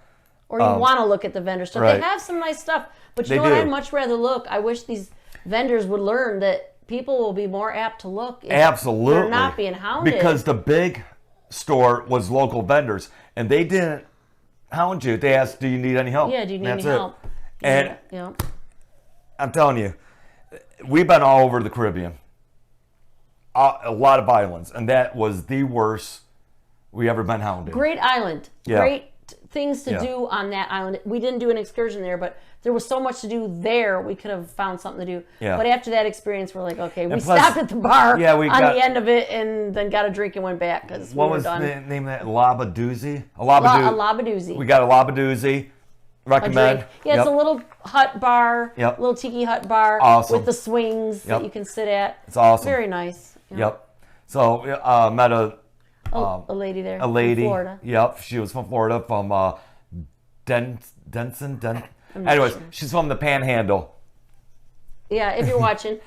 [SPEAKER 2] Or you want to look at the vendor stuff.
[SPEAKER 1] right.
[SPEAKER 2] They have some nice stuff. But you
[SPEAKER 1] They
[SPEAKER 2] know what?
[SPEAKER 1] do.
[SPEAKER 2] I'd much rather look. I wish these vendors would learn that people will be more apt to look if
[SPEAKER 1] Absolutely.
[SPEAKER 2] they're not being hounded.
[SPEAKER 1] Because the big store was local vendors, and they didn't hound you. They asked, do you need any help?
[SPEAKER 2] yeah, do you need
[SPEAKER 1] That's
[SPEAKER 2] any
[SPEAKER 1] it.
[SPEAKER 2] help?
[SPEAKER 1] And
[SPEAKER 2] yeah.
[SPEAKER 1] I'm telling you, we've been all over the Caribbean. A lot of islands, and that was the worst we ever been hounded.
[SPEAKER 2] Great island.
[SPEAKER 1] Yeah.
[SPEAKER 2] Great things to
[SPEAKER 1] Yeah.
[SPEAKER 2] do on that island. We didn't do an excursion there, but there was so much to do there. We could have found something to do.
[SPEAKER 1] Yeah.
[SPEAKER 2] But after that experience, we're like, okay, we
[SPEAKER 1] And plus-
[SPEAKER 2] stopped at the bar
[SPEAKER 1] Yeah, we
[SPEAKER 2] on
[SPEAKER 1] got-
[SPEAKER 2] the end of it and then got a drink and went back because we
[SPEAKER 1] What
[SPEAKER 2] were
[SPEAKER 1] was
[SPEAKER 2] done.
[SPEAKER 1] the name of that? Labadoozy? A
[SPEAKER 2] A Labadoozy.
[SPEAKER 1] We got a Labadoozy.
[SPEAKER 2] A
[SPEAKER 1] Recommend.
[SPEAKER 2] drink. Yeah, it's a little hut bar,
[SPEAKER 1] Yep.
[SPEAKER 2] little tiki hut bar
[SPEAKER 1] Awesome.
[SPEAKER 2] with the swings
[SPEAKER 1] Yep.
[SPEAKER 2] that you can sit at.
[SPEAKER 1] It's awesome.
[SPEAKER 2] Very nice. Yeah.
[SPEAKER 1] Yep. So met
[SPEAKER 2] A lady there.
[SPEAKER 1] a lady.
[SPEAKER 2] From Florida.
[SPEAKER 1] Yep, she was from Florida, from Denson.
[SPEAKER 2] I'm not
[SPEAKER 1] Anyways,
[SPEAKER 2] sure.
[SPEAKER 1] she's from the Panhandle.
[SPEAKER 2] Yeah, if you're watching.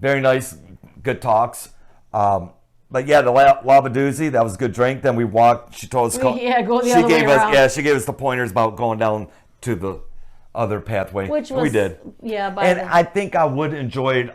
[SPEAKER 1] Very nice, good talks. But yeah, the Labadoozy, that was a good drink. Then we walked. She told us.
[SPEAKER 2] Go the
[SPEAKER 1] she
[SPEAKER 2] other way
[SPEAKER 1] gave us.
[SPEAKER 2] around.
[SPEAKER 1] Yeah, she gave us the pointers about going down to the other pathway.
[SPEAKER 2] Which was
[SPEAKER 1] we did.
[SPEAKER 2] Yeah, by
[SPEAKER 1] And
[SPEAKER 2] the,
[SPEAKER 1] I think I would enjoyed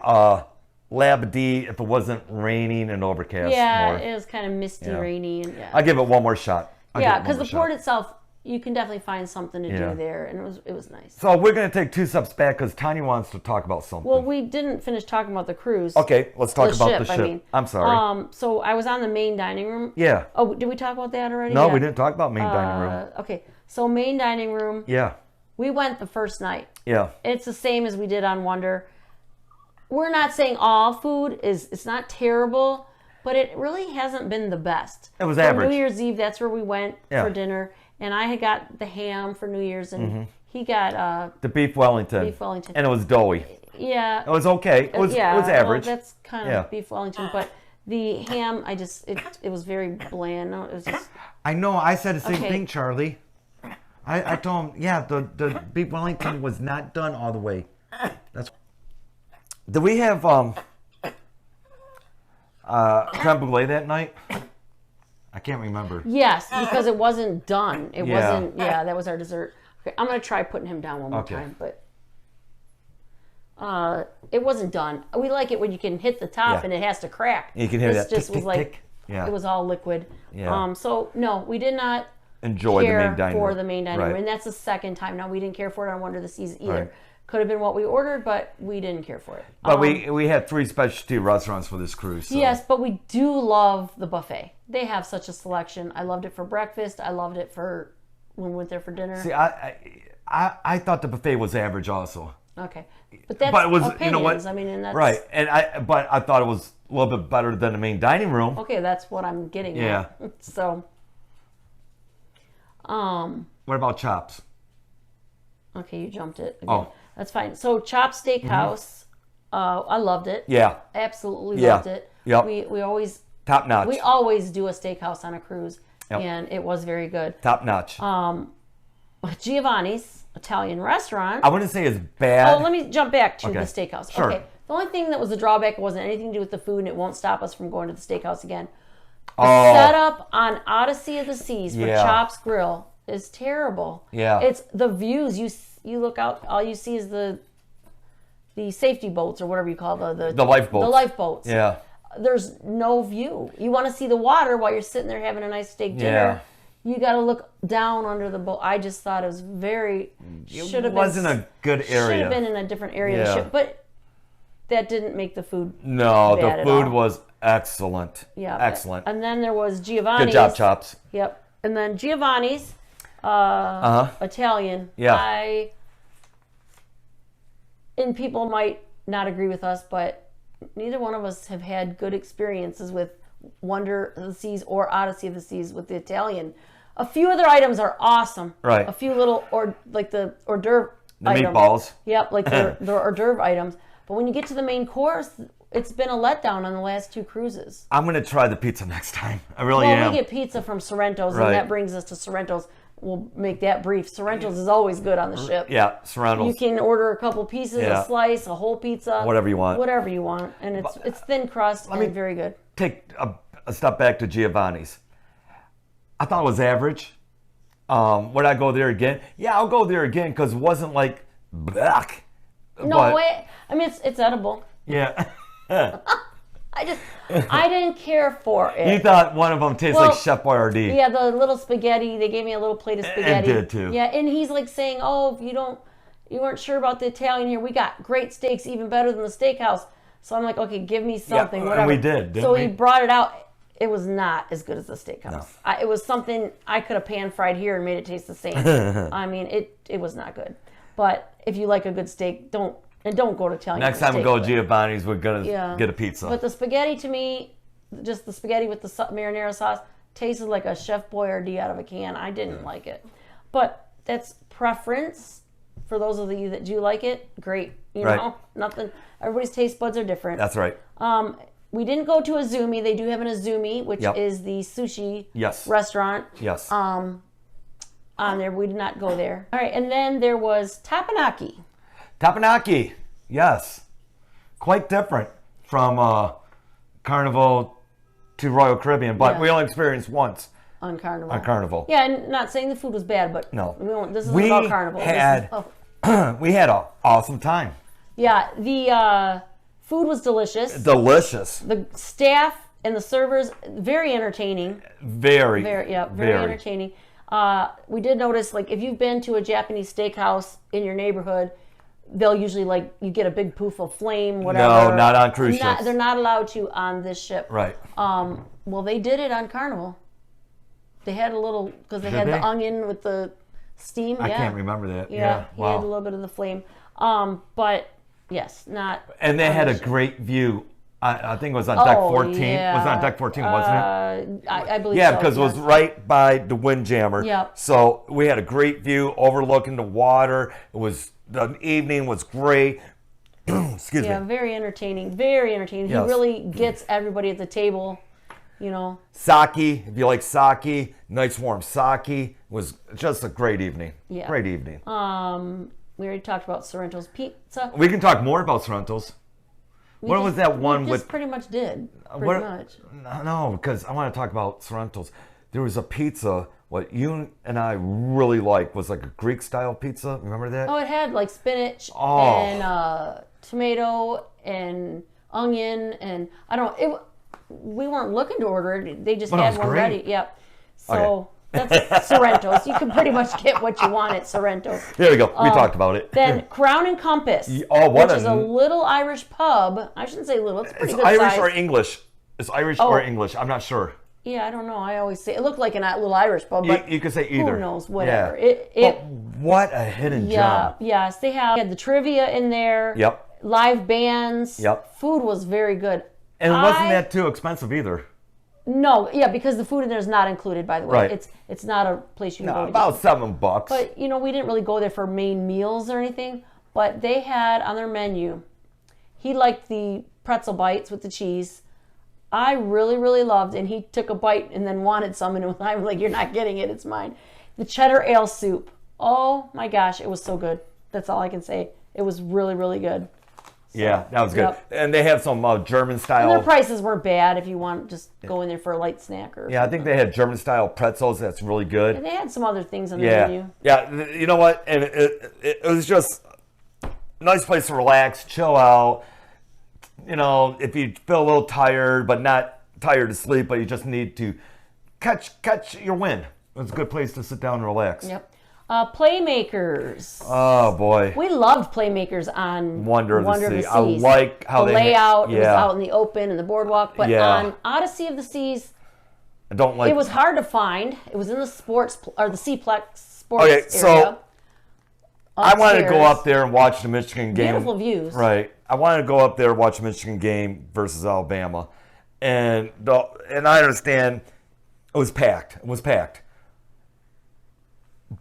[SPEAKER 1] Labadee if it wasn't raining and overcast
[SPEAKER 2] yeah,
[SPEAKER 1] more.
[SPEAKER 2] it was kind of misty,
[SPEAKER 1] Yeah.
[SPEAKER 2] rainy, and yeah.
[SPEAKER 1] I'll give it one more shot.
[SPEAKER 2] Yeah, because the port itself, you can definitely find something to
[SPEAKER 1] Yeah.
[SPEAKER 2] do there, and it was nice.
[SPEAKER 1] So we're going to take 2 steps back because Tanya wants to talk about something.
[SPEAKER 2] Well, we didn't finish talking about the cruise.
[SPEAKER 1] Okay, let's talk about the ship.
[SPEAKER 2] I mean,
[SPEAKER 1] I'm sorry.
[SPEAKER 2] So I was on the main dining room.
[SPEAKER 1] Yeah.
[SPEAKER 2] Oh, did we talk about that already?
[SPEAKER 1] No,
[SPEAKER 2] Yeah.
[SPEAKER 1] we didn't talk about main dining room.
[SPEAKER 2] Okay, so main dining room.
[SPEAKER 1] Yeah.
[SPEAKER 2] We went the first night.
[SPEAKER 1] Yeah.
[SPEAKER 2] It's the same as we did on Wonder. We're not saying all food it's not terrible, but it really hasn't been the best.
[SPEAKER 1] It was
[SPEAKER 2] For
[SPEAKER 1] average.
[SPEAKER 2] New Year's Eve, that's where we went
[SPEAKER 1] Yeah.
[SPEAKER 2] for dinner, and I had got the ham for New Year's, and he got
[SPEAKER 1] The beef Wellington.
[SPEAKER 2] beef Wellington.
[SPEAKER 1] And it was doughy.
[SPEAKER 2] Yeah.
[SPEAKER 1] It was okay. It was
[SPEAKER 2] yeah,
[SPEAKER 1] average.
[SPEAKER 2] Well, that's kind of
[SPEAKER 1] Yeah.
[SPEAKER 2] beef Wellington, but the ham, it was very bland. No, it was just
[SPEAKER 1] I know. I said the same
[SPEAKER 2] Okay.
[SPEAKER 1] thing, Charlie. I told him, yeah, the beef Wellington was not done all the way. That's. Do we have creme brulee that night. I can't remember.
[SPEAKER 2] Yes, because it wasn't done. It
[SPEAKER 1] Yeah.
[SPEAKER 2] wasn't. Yeah, that was our dessert. Okay, I'm gonna try putting him down one more time, but it wasn't done. We like it when you can hit the top
[SPEAKER 1] Yeah.
[SPEAKER 2] and it has to crack.
[SPEAKER 1] You can hear
[SPEAKER 2] this
[SPEAKER 1] that
[SPEAKER 2] just
[SPEAKER 1] tick,
[SPEAKER 2] was
[SPEAKER 1] tick,
[SPEAKER 2] like
[SPEAKER 1] tick. Yeah.
[SPEAKER 2] it was all liquid.
[SPEAKER 1] Yeah.
[SPEAKER 2] So no, we did not
[SPEAKER 1] Enjoy the
[SPEAKER 2] care
[SPEAKER 1] main dining
[SPEAKER 2] for
[SPEAKER 1] room.
[SPEAKER 2] the main dining room,
[SPEAKER 1] Right.
[SPEAKER 2] and that's the second time. Now we didn't care for it on Wonder of the Seas either.
[SPEAKER 1] Right.
[SPEAKER 2] Could have been what we ordered, but we didn't care for it.
[SPEAKER 1] But we had 3 specialty restaurants for this cruise. So.
[SPEAKER 2] Yes, but we do love the buffet. They have such a selection. I loved it for breakfast. I loved it for when we went there for dinner.
[SPEAKER 1] See, I thought the buffet was average also.
[SPEAKER 2] Okay, but that's
[SPEAKER 1] But it was,
[SPEAKER 2] opinions.
[SPEAKER 1] you know what?
[SPEAKER 2] I mean, and that's
[SPEAKER 1] Right, but I thought it was a little bit better than the main dining room.
[SPEAKER 2] okay. That's what I'm getting
[SPEAKER 1] Yeah.
[SPEAKER 2] at. So,
[SPEAKER 1] What about chops?
[SPEAKER 2] okay, you jumped it. Again.
[SPEAKER 1] Oh.
[SPEAKER 2] That's fine. So, Chop Steakhouse, I loved it.
[SPEAKER 1] Yeah,
[SPEAKER 2] Absolutely
[SPEAKER 1] Yeah.
[SPEAKER 2] loved it.
[SPEAKER 1] Yep.
[SPEAKER 2] We always
[SPEAKER 1] top notch.
[SPEAKER 2] do a steakhouse on a cruise,
[SPEAKER 1] Yep.
[SPEAKER 2] and it was very good.
[SPEAKER 1] Top notch.
[SPEAKER 2] Giovanni's Italian restaurant.
[SPEAKER 1] I wouldn't say it's bad.
[SPEAKER 2] Oh, let me jump back to
[SPEAKER 1] Okay.
[SPEAKER 2] the steakhouse.
[SPEAKER 1] Sure.
[SPEAKER 2] Okay. The only thing that was a drawback wasn't anything to do with the food, and it won't stop us from going to the steakhouse again. The
[SPEAKER 1] Oh.
[SPEAKER 2] setup on Odyssey of the Seas for
[SPEAKER 1] Yeah.
[SPEAKER 2] Chops Grill is terrible.
[SPEAKER 1] Yeah.
[SPEAKER 2] It's the views. You look out, all you see is the safety boats or whatever you call the
[SPEAKER 1] lifeboats.
[SPEAKER 2] The lifeboats.
[SPEAKER 1] Yeah.
[SPEAKER 2] There's no view. You want to see the water while you're sitting there having a nice steak dinner. You got to look down under the boat. I just thought it was very should have
[SPEAKER 1] wasn't a good
[SPEAKER 2] Should have
[SPEAKER 1] area.
[SPEAKER 2] been in a different area.
[SPEAKER 1] Yeah.
[SPEAKER 2] But that didn't make the food.
[SPEAKER 1] No,
[SPEAKER 2] bad
[SPEAKER 1] the
[SPEAKER 2] at
[SPEAKER 1] food
[SPEAKER 2] all.
[SPEAKER 1] was excellent.
[SPEAKER 2] Yeah,
[SPEAKER 1] Excellent.
[SPEAKER 2] And then there was Giovanni's.
[SPEAKER 1] Good job, Chops.
[SPEAKER 2] Yep. And then Giovanni's Italian.
[SPEAKER 1] Yeah.
[SPEAKER 2] And people might not agree with us, but neither one of us have had good experiences with Wonder of the Seas or Odyssey of the Seas with the Italian. A few other items are awesome.
[SPEAKER 1] Right.
[SPEAKER 2] A few little like the hors d'oeuvre
[SPEAKER 1] The
[SPEAKER 2] items.
[SPEAKER 1] meatballs.
[SPEAKER 2] Yep, like the hors d'oeuvre items. But when you get to the main course, it's been a letdown on the last 2 cruises.
[SPEAKER 1] I'm going to try the pizza next time. I really
[SPEAKER 2] Well,
[SPEAKER 1] am.
[SPEAKER 2] we get pizza from Sorrento's,
[SPEAKER 1] Right.
[SPEAKER 2] and that brings us to Sorrento's. We'll make that brief. Sorrento's is always good on the ship.
[SPEAKER 1] Yeah, surroundals.
[SPEAKER 2] You can order a couple pieces,
[SPEAKER 1] Yeah.
[SPEAKER 2] a slice, a whole pizza.
[SPEAKER 1] Whatever you want.
[SPEAKER 2] Whatever you want. And it's thin crust and very good.
[SPEAKER 1] Take a step back to Giovanni's. I thought it was average. Would I go there again? Yeah, I'll go there again because it wasn't like blech.
[SPEAKER 2] No, I mean, it's edible.
[SPEAKER 1] Yeah.
[SPEAKER 2] I didn't care for it.
[SPEAKER 1] You thought one of them tastes
[SPEAKER 2] Well,
[SPEAKER 1] like Chef Boyardee.
[SPEAKER 2] Yeah, the little spaghetti. They gave me a little plate of spaghetti.
[SPEAKER 1] did too.
[SPEAKER 2] Yeah, and he's like saying, "Oh, if you weren't sure about the Italian here. We got great steaks, even better than the steakhouse." So I'm like, "Okay, give me something,
[SPEAKER 1] and
[SPEAKER 2] whatever."
[SPEAKER 1] we did, didn't
[SPEAKER 2] so
[SPEAKER 1] we?
[SPEAKER 2] he brought it out. It was not as good as the steakhouse. It was something I could have pan fried here and made it taste the same. I mean, it was not good. But if you like a good steak, don't go to Italian.
[SPEAKER 1] Next
[SPEAKER 2] for
[SPEAKER 1] time we
[SPEAKER 2] steak,
[SPEAKER 1] go to
[SPEAKER 2] but-
[SPEAKER 1] Giovanni's, we're going to get a pizza.
[SPEAKER 2] But the spaghetti to me, just the spaghetti with the marinara sauce, tasted like a Chef Boyardee out of a can. I didn't like it. But that's preference. For those of you that do like it, great. You
[SPEAKER 1] Right.
[SPEAKER 2] know, nothing. Everybody's taste buds are different.
[SPEAKER 1] That's right.
[SPEAKER 2] We didn't go to Azumi. They do have an Azumi, which
[SPEAKER 1] Yep.
[SPEAKER 2] is the sushi
[SPEAKER 1] Yes.
[SPEAKER 2] restaurant
[SPEAKER 1] Yes.
[SPEAKER 2] on there. We did not go there. All right, and then there was Tapanaki.
[SPEAKER 1] Tapanaki. Yes. Quite different from Carnival to Royal Caribbean, but
[SPEAKER 2] Yeah.
[SPEAKER 1] we only experienced once
[SPEAKER 2] On Carnival.
[SPEAKER 1] on Carnival.
[SPEAKER 2] Yeah, and not saying the food was bad, but
[SPEAKER 1] No.
[SPEAKER 2] this isn't
[SPEAKER 1] We
[SPEAKER 2] about Carnival.
[SPEAKER 1] had- We had an awesome time.
[SPEAKER 2] Yeah, the food was delicious.
[SPEAKER 1] Delicious.
[SPEAKER 2] The staff and the servers, very entertaining.
[SPEAKER 1] Very.
[SPEAKER 2] Very entertaining. We did notice, like, if you've been to a Japanese steakhouse in your neighborhood, they'll usually, like, you get a big poof of flame, whatever.
[SPEAKER 1] No, not on cruise ships.
[SPEAKER 2] They're not allowed to on this ship.
[SPEAKER 1] Right.
[SPEAKER 2] Well, they did it on Carnival. They had a little, because they had
[SPEAKER 1] they?
[SPEAKER 2] the onion with the steam.
[SPEAKER 1] I
[SPEAKER 2] yeah.
[SPEAKER 1] can't remember that.
[SPEAKER 2] Yeah, he had a
[SPEAKER 1] Wow.
[SPEAKER 2] little bit of the flame. But, yes, not...
[SPEAKER 1] And they
[SPEAKER 2] on
[SPEAKER 1] had
[SPEAKER 2] the
[SPEAKER 1] a
[SPEAKER 2] ship.
[SPEAKER 1] great view. I think it was on deck 14.
[SPEAKER 2] Yeah.
[SPEAKER 1] Was it on deck 14, wasn't it?
[SPEAKER 2] I believe
[SPEAKER 1] Yeah,
[SPEAKER 2] so,
[SPEAKER 1] because it was
[SPEAKER 2] yes.
[SPEAKER 1] right by the windjammer.
[SPEAKER 2] Yep.
[SPEAKER 1] So we had a great view overlooking the water. The evening was great. Excuse
[SPEAKER 2] Yeah,
[SPEAKER 1] me.
[SPEAKER 2] very entertaining. Very entertaining.
[SPEAKER 1] Yes.
[SPEAKER 2] He really gets everybody at the table, you know.
[SPEAKER 1] Sake, if you like sake, nice warm sake, was just a great evening.
[SPEAKER 2] Yeah.
[SPEAKER 1] Great evening.
[SPEAKER 2] We already talked about Sorrento's pizza.
[SPEAKER 1] We can talk more about Sorrento's. What was that one
[SPEAKER 2] we just
[SPEAKER 1] with?
[SPEAKER 2] pretty much did. Pretty much.
[SPEAKER 1] No, because I want to talk about Sorrento's. There was a pizza. What you and I really liked was like a Greek style pizza. Remember that?
[SPEAKER 2] Oh, it had like spinach
[SPEAKER 1] Oh.
[SPEAKER 2] and tomato and onion and I don't. We weren't looking to order it. They just
[SPEAKER 1] But it
[SPEAKER 2] had
[SPEAKER 1] was
[SPEAKER 2] one
[SPEAKER 1] great.
[SPEAKER 2] ready. Yep. So that's Sorrento's. You can pretty much get what you want at Sorrento's.
[SPEAKER 1] There we go. We talked about it.
[SPEAKER 2] Then Crown and Compass,
[SPEAKER 1] Oh, what
[SPEAKER 2] which is a little Irish pub. I shouldn't say little. It's pretty
[SPEAKER 1] It's
[SPEAKER 2] good
[SPEAKER 1] Irish
[SPEAKER 2] size.
[SPEAKER 1] or English? It's Irish or English. I'm not sure.
[SPEAKER 2] Yeah, I don't know. I always say it looked like a little Irish pub, but
[SPEAKER 1] You could say either.
[SPEAKER 2] who knows? Whatever.
[SPEAKER 1] Yeah.
[SPEAKER 2] It
[SPEAKER 1] What a hidden
[SPEAKER 2] yeah,
[SPEAKER 1] gem.
[SPEAKER 2] yes. They had the trivia in there.
[SPEAKER 1] Yep.
[SPEAKER 2] Live bands.
[SPEAKER 1] Yep.
[SPEAKER 2] Food was very good.
[SPEAKER 1] And it wasn't that too expensive either.
[SPEAKER 2] No, yeah, because the food in there is not included. By the way,
[SPEAKER 1] Right.
[SPEAKER 2] it's not a place you can go to.
[SPEAKER 1] About $7.
[SPEAKER 2] But we didn't really go there for main meals or anything. But they had on their menu. He liked the pretzel bites with the cheese. I really, really loved, and he took a bite and then wanted some, and I was like, "You're not getting it; it's mine." The cheddar ale soup. Oh my gosh, it was so good. That's all I can say. It was really, really good. So,
[SPEAKER 1] Yeah, that was good.
[SPEAKER 2] yep.
[SPEAKER 1] And they have some German
[SPEAKER 2] And
[SPEAKER 1] style.
[SPEAKER 2] their prices weren't bad if you want just go in there for a light snack or.
[SPEAKER 1] Yeah, I think they had German style pretzels. That's really good.
[SPEAKER 2] And they had some other things on the
[SPEAKER 1] Yeah,
[SPEAKER 2] menu.
[SPEAKER 1] yeah. You know what? And it was just a nice place to relax, chill out. If you feel a little tired, but not tired to sleep, but you just need to catch your wind. It's a good place to sit down and relax.
[SPEAKER 2] Yep. Playmakers.
[SPEAKER 1] Oh boy.
[SPEAKER 2] We loved Playmakers on
[SPEAKER 1] Wonder of the Sea.
[SPEAKER 2] Seas.
[SPEAKER 1] I like how
[SPEAKER 2] the
[SPEAKER 1] they
[SPEAKER 2] layout. It was
[SPEAKER 1] yeah.
[SPEAKER 2] out in the open and the boardwalk. But
[SPEAKER 1] Yeah.
[SPEAKER 2] on Odyssey of the Seas,
[SPEAKER 1] I don't like.
[SPEAKER 2] it was hard to find. It was in the the Seaplex sports
[SPEAKER 1] Okay,
[SPEAKER 2] area.
[SPEAKER 1] so I wanted to go
[SPEAKER 2] Upstairs.
[SPEAKER 1] up there and watch the Michigan game.
[SPEAKER 2] Beautiful views.
[SPEAKER 1] Right. I wanted to go up there and watch the Michigan game versus Alabama. And I understand it was packed. It was packed.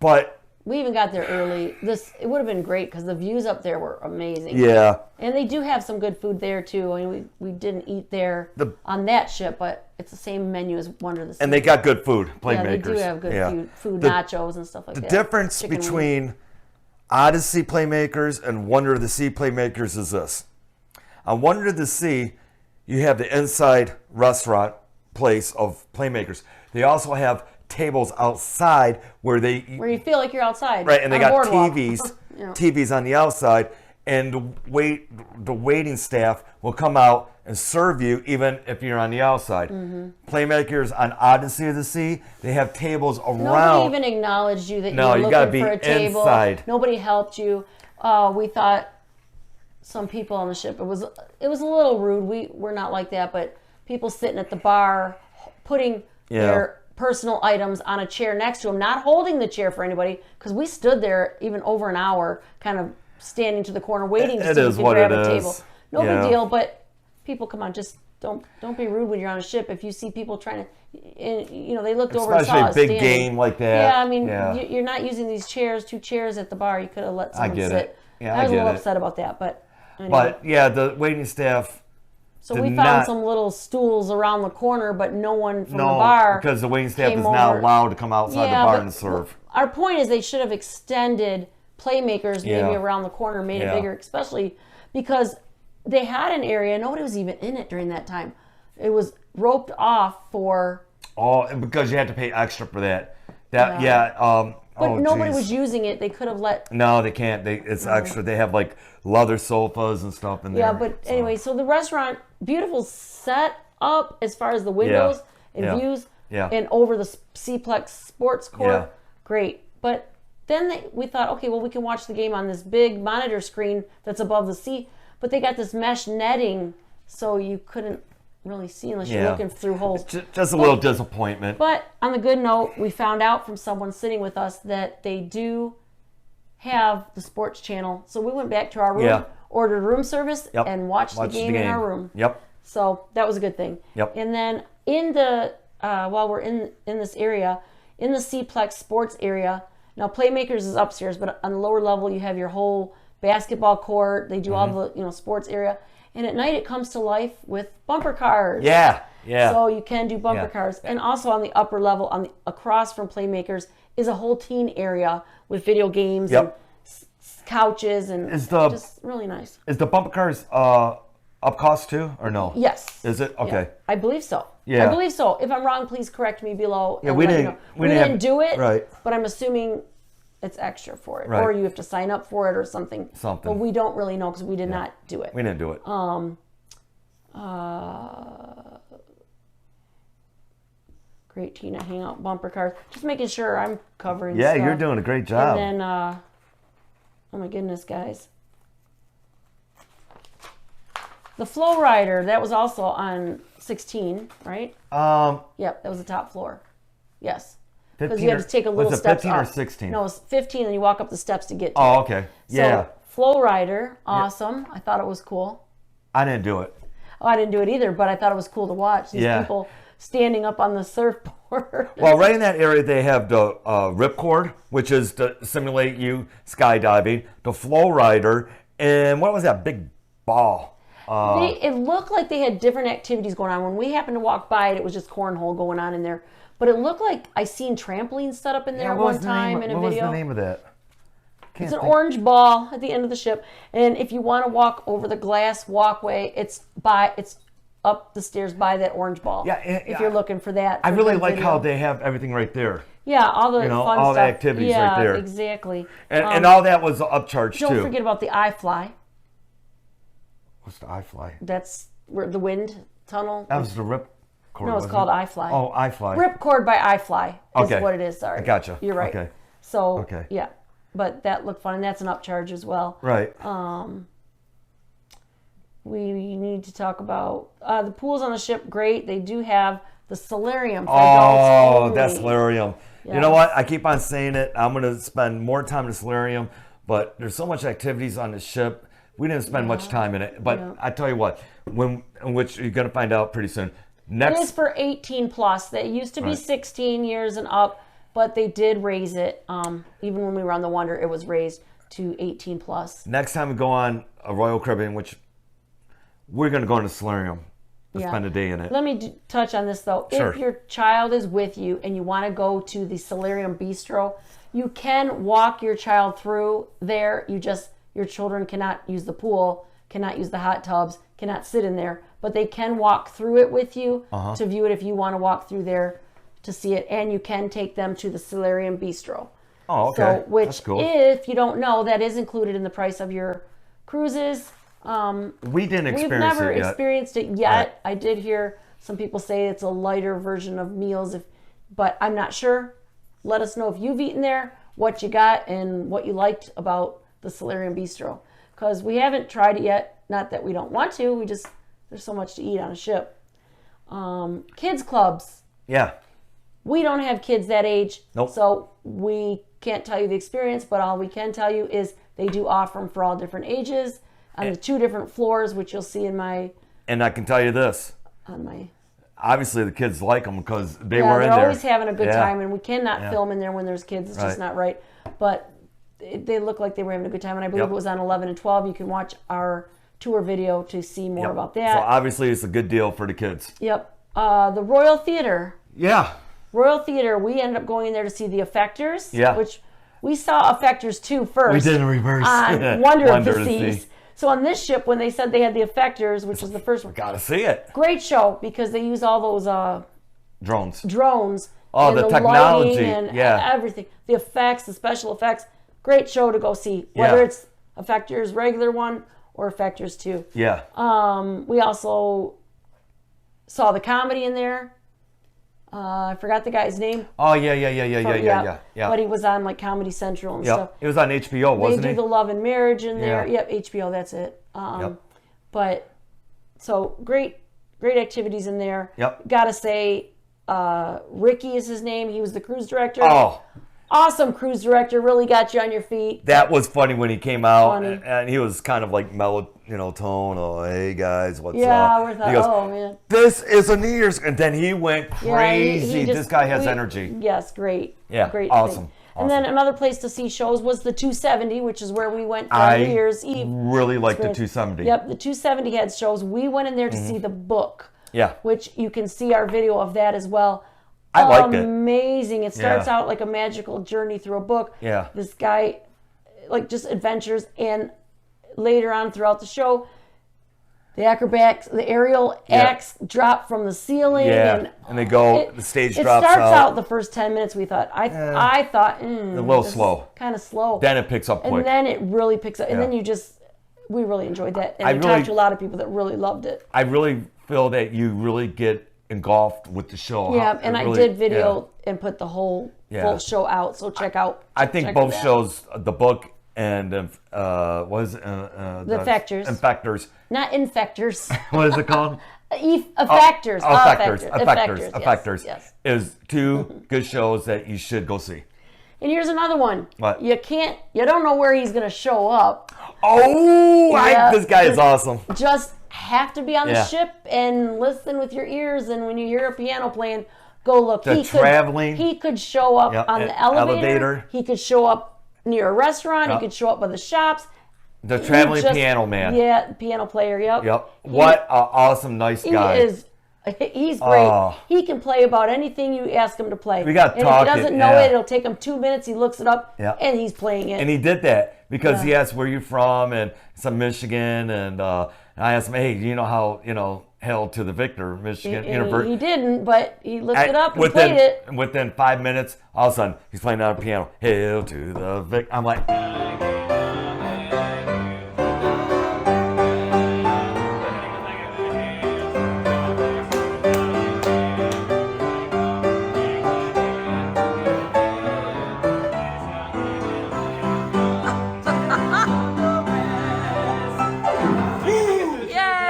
[SPEAKER 1] But
[SPEAKER 2] We even got there early. It would have been great because the views up there were amazing.
[SPEAKER 1] yeah,
[SPEAKER 2] And they do have some good food there too. I mean, we didn't eat there on that ship, but it's the same menu as Wonder of the Seas.
[SPEAKER 1] and they got good food, Playmakers.
[SPEAKER 2] Yeah, they do have good food,
[SPEAKER 1] The-
[SPEAKER 2] nachos and stuff like
[SPEAKER 1] The
[SPEAKER 2] that.
[SPEAKER 1] difference
[SPEAKER 2] Chicken wings.
[SPEAKER 1] between Odyssey Playmakers and Wonder of the Sea Playmakers is this. On Wonder of the Sea, you have the inside restaurant place of Playmakers. They also have tables outside where
[SPEAKER 2] you feel like you're outside.
[SPEAKER 1] right, and they
[SPEAKER 2] on a
[SPEAKER 1] got
[SPEAKER 2] boardwalk.
[SPEAKER 1] TVs,
[SPEAKER 2] Yeah.
[SPEAKER 1] TVs on the outside, and the waiting staff will come out and serve you even if you're on the outside.
[SPEAKER 2] Mm-hmm.
[SPEAKER 1] Playmakers on Odyssey of the Sea, they have tables around.
[SPEAKER 2] Nobody even acknowledged you that
[SPEAKER 1] No,
[SPEAKER 2] you
[SPEAKER 1] you
[SPEAKER 2] were
[SPEAKER 1] gotta
[SPEAKER 2] looking
[SPEAKER 1] be
[SPEAKER 2] for a table.
[SPEAKER 1] inside.
[SPEAKER 2] Nobody helped you. We thought some people on the ship. It was a little rude. We're not like that, but people sitting at the bar, putting their personal items on a chair next to them, not holding the chair for anybody, because we stood there even over an hour, kind of standing to the corner waiting to
[SPEAKER 1] It
[SPEAKER 2] see if
[SPEAKER 1] is
[SPEAKER 2] we could
[SPEAKER 1] what
[SPEAKER 2] grab
[SPEAKER 1] it
[SPEAKER 2] a
[SPEAKER 1] is.
[SPEAKER 2] table. No
[SPEAKER 1] Yeah.
[SPEAKER 2] big deal, but people, come on, just don't be rude when you're on a ship. If you see people trying to, they looked over and
[SPEAKER 1] Especially
[SPEAKER 2] saw
[SPEAKER 1] a
[SPEAKER 2] us
[SPEAKER 1] big
[SPEAKER 2] standing.
[SPEAKER 1] game like that.
[SPEAKER 2] Yeah, I mean,
[SPEAKER 1] Yeah.
[SPEAKER 2] you're not using these two chairs at the bar. You could have let someone
[SPEAKER 1] get
[SPEAKER 2] sit.
[SPEAKER 1] it. Yeah,
[SPEAKER 2] I
[SPEAKER 1] I
[SPEAKER 2] was a
[SPEAKER 1] get
[SPEAKER 2] little
[SPEAKER 1] it.
[SPEAKER 2] upset about that, but anyway.
[SPEAKER 1] But yeah, the waiting staff.
[SPEAKER 2] So
[SPEAKER 1] did
[SPEAKER 2] we found
[SPEAKER 1] not-
[SPEAKER 2] some little stools around the corner, but no one from the
[SPEAKER 1] No,
[SPEAKER 2] bar.
[SPEAKER 1] because the waiting staff
[SPEAKER 2] came
[SPEAKER 1] is not
[SPEAKER 2] over.
[SPEAKER 1] allowed to come outside the bar and serve.
[SPEAKER 2] Our point is they should have extended Playmakers maybe
[SPEAKER 1] Yeah.
[SPEAKER 2] around the corner, made
[SPEAKER 1] Yeah.
[SPEAKER 2] it bigger, especially because they had an area, nobody was even in it during that time. It was roped off for,
[SPEAKER 1] Oh, and because you had to pay extra for that.
[SPEAKER 2] but nobody
[SPEAKER 1] geez.
[SPEAKER 2] was using it. They could have let.
[SPEAKER 1] No, they can't. It's extra. They have like leather sofas and stuff in there.
[SPEAKER 2] Yeah, but
[SPEAKER 1] so.
[SPEAKER 2] anyway, so the restaurant, beautiful set up as far as the windows and
[SPEAKER 1] Yeah.
[SPEAKER 2] views,
[SPEAKER 1] Yeah.
[SPEAKER 2] and over the Seaplex sports court,
[SPEAKER 1] Yeah.
[SPEAKER 2] great. But then we thought, okay, well, we can watch the game on this big monitor screen that's above the sea, but they got this mesh netting, so you couldn't really see unless you're
[SPEAKER 1] Yeah.
[SPEAKER 2] looking through holes.
[SPEAKER 1] Just a little disappointment.
[SPEAKER 2] But on the good note, we found out from someone sitting with us that they do have the sports channel. So we went back to our room,
[SPEAKER 1] Yeah.
[SPEAKER 2] ordered room service,
[SPEAKER 1] Yep.
[SPEAKER 2] and watched the game in our room.
[SPEAKER 1] Yep.
[SPEAKER 2] So that was a good thing.
[SPEAKER 1] Yep.
[SPEAKER 2] And then in the while we're in this area, in the Seaplex sports area, now Playmakers is upstairs, but on the lower level you have your whole basketball court. They do all the sports area, and at night it comes to life with bumper cars.
[SPEAKER 1] Yeah. Yeah.
[SPEAKER 2] So you can do bumper
[SPEAKER 1] Yeah.
[SPEAKER 2] cars, and also on the upper level, across from Playmakers, is a whole teen area with video games
[SPEAKER 1] Yep.
[SPEAKER 2] and couches, and
[SPEAKER 1] Is the-
[SPEAKER 2] just really nice.
[SPEAKER 1] Is the bumper cars up cost too, or no?
[SPEAKER 2] Yes.
[SPEAKER 1] Is it? Okay.
[SPEAKER 2] Yeah, I believe so.
[SPEAKER 1] Yeah.
[SPEAKER 2] I believe so. If I'm wrong, please correct me below.
[SPEAKER 1] Yeah,
[SPEAKER 2] and
[SPEAKER 1] we
[SPEAKER 2] let me
[SPEAKER 1] didn't.
[SPEAKER 2] know.
[SPEAKER 1] We
[SPEAKER 2] didn't do it.
[SPEAKER 1] Right.
[SPEAKER 2] But I'm assuming it's extra for it,
[SPEAKER 1] Right.
[SPEAKER 2] or you have to sign up for it or something.
[SPEAKER 1] Something.
[SPEAKER 2] But we don't really know because we did not do it.
[SPEAKER 1] We didn't do it.
[SPEAKER 2] Great Tina Hangout bumper cars. Just making sure I'm covering
[SPEAKER 1] Yeah,
[SPEAKER 2] stuff.
[SPEAKER 1] you're doing a great job.
[SPEAKER 2] And then, oh my goodness, guys. The Flow Rider, that was also on 16, right? Yep, that was the top floor. Yes. Because you had to take a little
[SPEAKER 1] was it
[SPEAKER 2] steps
[SPEAKER 1] 15
[SPEAKER 2] up.
[SPEAKER 1] or 16?
[SPEAKER 2] No, it's 15, and you walk up the steps to get to
[SPEAKER 1] Oh,
[SPEAKER 2] it.
[SPEAKER 1] okay.
[SPEAKER 2] So,
[SPEAKER 1] Yeah.
[SPEAKER 2] Flow Rider, awesome. I thought it was cool.
[SPEAKER 1] I didn't do it.
[SPEAKER 2] Oh, I didn't do it either, but I thought it was cool to watch these
[SPEAKER 1] Yeah.
[SPEAKER 2] people standing up on the surfboard.
[SPEAKER 1] Well, right in that area, they have the ripcord, which is to simulate you skydiving, the flow rider, and what was that big ball?
[SPEAKER 2] It looked like they had different activities going on. When we happened to walk by it, it was just cornhole going on in there. But it looked like I seen trampolines set up in there one time in a
[SPEAKER 1] what
[SPEAKER 2] video.
[SPEAKER 1] was the name of that?
[SPEAKER 2] It's an orange ball at the end of the ship, and if you want to walk over the glass walkway, it's up the stairs by that orange ball.
[SPEAKER 1] Yeah,
[SPEAKER 2] if you're looking for that.
[SPEAKER 1] I
[SPEAKER 2] for
[SPEAKER 1] really
[SPEAKER 2] good
[SPEAKER 1] like
[SPEAKER 2] video.
[SPEAKER 1] how they have everything right there.
[SPEAKER 2] Yeah, all the fun
[SPEAKER 1] all the
[SPEAKER 2] stuff.
[SPEAKER 1] activities right there.
[SPEAKER 2] Yeah, exactly.
[SPEAKER 1] And all that was upcharged
[SPEAKER 2] Don't
[SPEAKER 1] too.
[SPEAKER 2] forget about the iFly.
[SPEAKER 1] What's the iFly?
[SPEAKER 2] That's where the wind tunnel.
[SPEAKER 1] That was the ripcord.
[SPEAKER 2] No, it's
[SPEAKER 1] wasn't
[SPEAKER 2] called
[SPEAKER 1] it?
[SPEAKER 2] iFly.
[SPEAKER 1] Oh, iFly.
[SPEAKER 2] Ripcord by iFly is
[SPEAKER 1] Okay.
[SPEAKER 2] what it is. Sorry.
[SPEAKER 1] I gotcha.
[SPEAKER 2] You're right.
[SPEAKER 1] Okay.
[SPEAKER 2] So,
[SPEAKER 1] Okay.
[SPEAKER 2] yeah. But that looked fun, and that's an upcharge as well.
[SPEAKER 1] Right.
[SPEAKER 2] We need to talk about the pools on the ship. Great. They do have the solarium for
[SPEAKER 1] Oh,
[SPEAKER 2] adults only.
[SPEAKER 1] that solarium. You know what? I keep on saying it. I'm going to spend more time in the solarium, but there's so much activities on the ship. We didn't spend much time in it. But I tell you what, which you're going to find out pretty soon.
[SPEAKER 2] It is for 18 plus. That used to be 16 years and up, but they did raise it. Even when we were on the Wonder, it was raised to 18 plus.
[SPEAKER 1] Next time we go on a Royal Caribbean, which we're going to go in the solarium and
[SPEAKER 2] Yeah.
[SPEAKER 1] spend a day in it.
[SPEAKER 2] Let me touch on this though.
[SPEAKER 1] Sure.
[SPEAKER 2] If your child is with you and you want to go to the Solarium Bistro, you can walk your child through there. Your children cannot use the pool, cannot use the hot tubs, cannot sit in there, but they can walk through it with you to view it if you want to walk through there to see it, and you can take them to the Solarium Bistro.
[SPEAKER 1] Oh, okay.
[SPEAKER 2] So, which,
[SPEAKER 1] That's cool.
[SPEAKER 2] if you don't know, that is included in the price of your cruises.
[SPEAKER 1] We didn't experience
[SPEAKER 2] We've never
[SPEAKER 1] it yet.
[SPEAKER 2] experienced it yet. I did hear some people say it's a lighter version of meals, but I'm not sure. Let us know if you've eaten there, what you got, and what you liked about the Solarium Bistro. Because we haven't tried it yet. Not that we don't want to. There's so much to eat on a ship. Kids clubs.
[SPEAKER 1] Yeah.
[SPEAKER 2] We don't have kids that age.
[SPEAKER 1] Nope.
[SPEAKER 2] So we can't tell you the experience, but all we can tell you is they do offer them for all different ages on the 2 different floors, which you'll see in my...
[SPEAKER 1] And I can tell you this.
[SPEAKER 2] On my...
[SPEAKER 1] Obviously, the kids like them because they
[SPEAKER 2] Yeah,
[SPEAKER 1] were in
[SPEAKER 2] they're
[SPEAKER 1] there.
[SPEAKER 2] always having a good
[SPEAKER 1] Yeah.
[SPEAKER 2] time, and we cannot film in there when there's kids. It's just
[SPEAKER 1] Right.
[SPEAKER 2] not right. But they look like they were having a good time, and I believe
[SPEAKER 1] Yep.
[SPEAKER 2] it was on 11 and 12. You can watch our tour video to see more
[SPEAKER 1] Yep.
[SPEAKER 2] about
[SPEAKER 1] So
[SPEAKER 2] that.
[SPEAKER 1] obviously, it's a good deal for the kids.
[SPEAKER 2] Yep. The Royal Theater.
[SPEAKER 1] Yeah.
[SPEAKER 2] Royal Theater, we ended up going in there to see the Effectors.
[SPEAKER 1] Yeah.
[SPEAKER 2] Which we saw Effectors 2 first.
[SPEAKER 1] We did in reverse.
[SPEAKER 2] On Wonder of the
[SPEAKER 1] to
[SPEAKER 2] Seas.
[SPEAKER 1] see.
[SPEAKER 2] So on this ship, when they said they had the Effectors, which was the first one,
[SPEAKER 1] Gotta see it.
[SPEAKER 2] great show because they use all those
[SPEAKER 1] Drones.
[SPEAKER 2] drones.
[SPEAKER 1] Oh,
[SPEAKER 2] and
[SPEAKER 1] the technology,
[SPEAKER 2] lighting and
[SPEAKER 1] yeah.
[SPEAKER 2] everything. The effects, the special effects. Great show to go see. Whether
[SPEAKER 1] Yeah.
[SPEAKER 2] it's Effectors regular one or Effectors 2.
[SPEAKER 1] Yeah.
[SPEAKER 2] We also saw the comedy in there. I forgot the guy's name.
[SPEAKER 1] Oh, yeah.
[SPEAKER 2] But he was on like Comedy Central and stuff.
[SPEAKER 1] It was on HBO,
[SPEAKER 2] They
[SPEAKER 1] wasn't
[SPEAKER 2] do
[SPEAKER 1] it?
[SPEAKER 2] the Love and Marriage in there.
[SPEAKER 1] Yeah.
[SPEAKER 2] Yep, HBO, that's it.
[SPEAKER 1] Yep.
[SPEAKER 2] But so great activities in there.
[SPEAKER 1] Yep.
[SPEAKER 2] Gotta say, Ricky is his name. He was the cruise director.
[SPEAKER 1] Oh,
[SPEAKER 2] Awesome cruise director. Really got you on your feet.
[SPEAKER 1] that was funny when he came out,
[SPEAKER 2] Funny.
[SPEAKER 1] and he was kind of like mellow, tone. Oh, hey guys, what's
[SPEAKER 2] Yeah,
[SPEAKER 1] up?
[SPEAKER 2] we're
[SPEAKER 1] He
[SPEAKER 2] thought,
[SPEAKER 1] goes,
[SPEAKER 2] oh man.
[SPEAKER 1] this is a New Year's, and then he went
[SPEAKER 2] Yeah,
[SPEAKER 1] crazy.
[SPEAKER 2] he just-
[SPEAKER 1] This guy has energy.
[SPEAKER 2] Yes, great.
[SPEAKER 1] Yeah,
[SPEAKER 2] Great
[SPEAKER 1] awesome,
[SPEAKER 2] thing. And then another place to see shows was the 270, which is where we went for
[SPEAKER 1] I
[SPEAKER 2] New Year's Eve.
[SPEAKER 1] really like the
[SPEAKER 2] experience.
[SPEAKER 1] 270.
[SPEAKER 2] Yep, the 270 had shows. We went in there to see the book.
[SPEAKER 1] Yeah.
[SPEAKER 2] Which you can see our video of that as well.
[SPEAKER 1] I liked it.
[SPEAKER 2] Amazing. It starts
[SPEAKER 1] Yeah.
[SPEAKER 2] out like a magical journey through a book.
[SPEAKER 1] Yeah.
[SPEAKER 2] This guy, like just adventures, and later on throughout the show, the acrobats, the aerial acts drop from the ceiling.
[SPEAKER 1] Yeah, and they go. The stage drops
[SPEAKER 2] It starts
[SPEAKER 1] out.
[SPEAKER 2] out the first 10 minutes. We thought I thought
[SPEAKER 1] A little slow.
[SPEAKER 2] kind of slow.
[SPEAKER 1] Then it picks up quick.
[SPEAKER 2] And then it really picks up. And then we really enjoyed that. And we talked to a lot of people that really loved it.
[SPEAKER 1] I really feel that you really get engulfed with the show.
[SPEAKER 2] Yeah, and I did video and put the whole full show out. So check out.
[SPEAKER 1] I think both shows, the book and the
[SPEAKER 2] Factors.
[SPEAKER 1] Infectors.
[SPEAKER 2] Not Infectors.
[SPEAKER 1] What is it called?
[SPEAKER 2] Effectors.
[SPEAKER 1] Effectors.
[SPEAKER 2] Yes.
[SPEAKER 1] Is two good shows that you should go see.
[SPEAKER 2] And here's another one.
[SPEAKER 1] What?
[SPEAKER 2] You don't know where he's going to show up.
[SPEAKER 1] Oh, this guy is awesome.
[SPEAKER 2] Just have to be on the ship and listen with your ears. And when you hear a piano playing, go look. He could show up on the elevator. He could show up near a restaurant. He could show up by the shops.
[SPEAKER 1] The traveling piano man.
[SPEAKER 2] Yeah, piano player. Yep.
[SPEAKER 1] What an awesome, nice guy.
[SPEAKER 2] He's great. He can play about anything you ask him to play.
[SPEAKER 1] We got
[SPEAKER 2] and
[SPEAKER 1] talking.
[SPEAKER 2] if he doesn't know it, it'll take him 2 minutes. He looks it up, and he's playing it.
[SPEAKER 1] And he did that because he asked where you from, and some Michigan, and I asked him, hey, do you know how Hail to the Victor, Michigan University?
[SPEAKER 2] He didn't, but he looked it up and played it.
[SPEAKER 1] Within 5 minutes, all of a sudden, he's playing on a piano. Hail to the Victor. I'm like.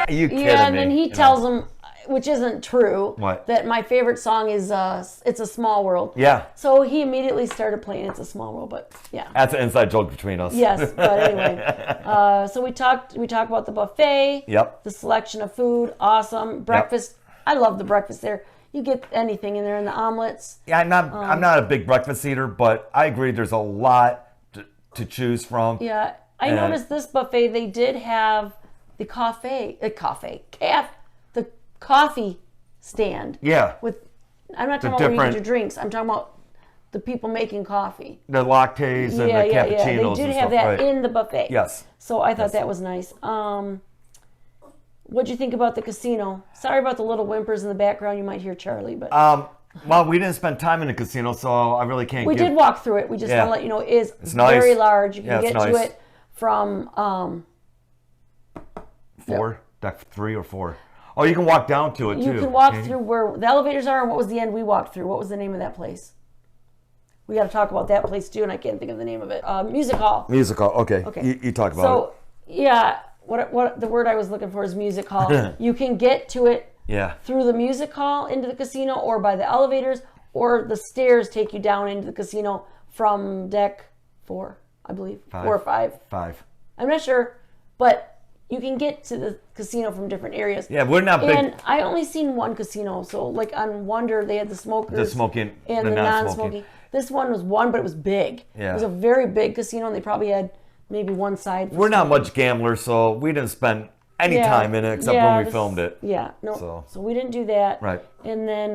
[SPEAKER 1] Are you kidding me?
[SPEAKER 2] And then he tells him, which isn't true,
[SPEAKER 1] What?
[SPEAKER 2] that my favorite song is "It's a Small World."
[SPEAKER 1] Yeah.
[SPEAKER 2] So he immediately started playing "It's a Small World," but yeah.
[SPEAKER 1] That's an inside joke between us.
[SPEAKER 2] Yes, but anyway. So we talked about the buffet.
[SPEAKER 1] Yep.
[SPEAKER 2] The selection of food, awesome. Breakfast, I love the breakfast there. You get anything in there, in the omelets.
[SPEAKER 1] Yeah, I'm not a big breakfast eater, but I agree. There's a lot to choose from.
[SPEAKER 2] Yeah, I noticed this buffet. They did have the coffee stand.
[SPEAKER 1] Yeah.
[SPEAKER 2] I'm not talking about where you get your drinks. I'm talking about the people making coffee.
[SPEAKER 1] The lattes and the cappuccinos.
[SPEAKER 2] They did
[SPEAKER 1] and
[SPEAKER 2] have
[SPEAKER 1] stuff,
[SPEAKER 2] that
[SPEAKER 1] right.
[SPEAKER 2] in the buffet.
[SPEAKER 1] Yes.
[SPEAKER 2] So I thought that was nice. What'd you think about the casino? Sorry about the little whimpers in the background. You might hear Charlie, but
[SPEAKER 1] well, we didn't spend time in the casino, so I really can't.
[SPEAKER 2] We did walk through it. We just want to let you know it is
[SPEAKER 1] it's
[SPEAKER 2] very
[SPEAKER 1] nice.
[SPEAKER 2] large. You can get
[SPEAKER 1] nice.
[SPEAKER 2] to it from
[SPEAKER 1] deck 3 or 4. Oh, you can walk down to it too.
[SPEAKER 2] You can walk through where the elevators are. And what was the end we walked through? What was the name of that place? We got to talk about that place too, and I can't think of the name of it. Music hall.
[SPEAKER 1] Music hall. Okay. You talk about it.
[SPEAKER 2] So yeah, what the word I was looking for is music hall. You can get to it through the music hall into the casino, or by the elevators, or the stairs take you down into the casino from deck 4, I believe. 4 or 5.
[SPEAKER 1] 5.
[SPEAKER 2] I'm not sure, but you can get to the casino from different areas.
[SPEAKER 1] Yeah, we're not big.
[SPEAKER 2] And I only seen one casino. So like on Wonder, they had the smokers.
[SPEAKER 1] The smoking
[SPEAKER 2] and the non-smoking. This one was one, but it was big.
[SPEAKER 1] Yeah.
[SPEAKER 2] It was a very big casino, and they probably had maybe one side.
[SPEAKER 1] We're not much gamblers, so we didn't spend any time in it except when we filmed it.
[SPEAKER 2] Yeah, no. So we didn't do that.
[SPEAKER 1] Right.
[SPEAKER 2] And then,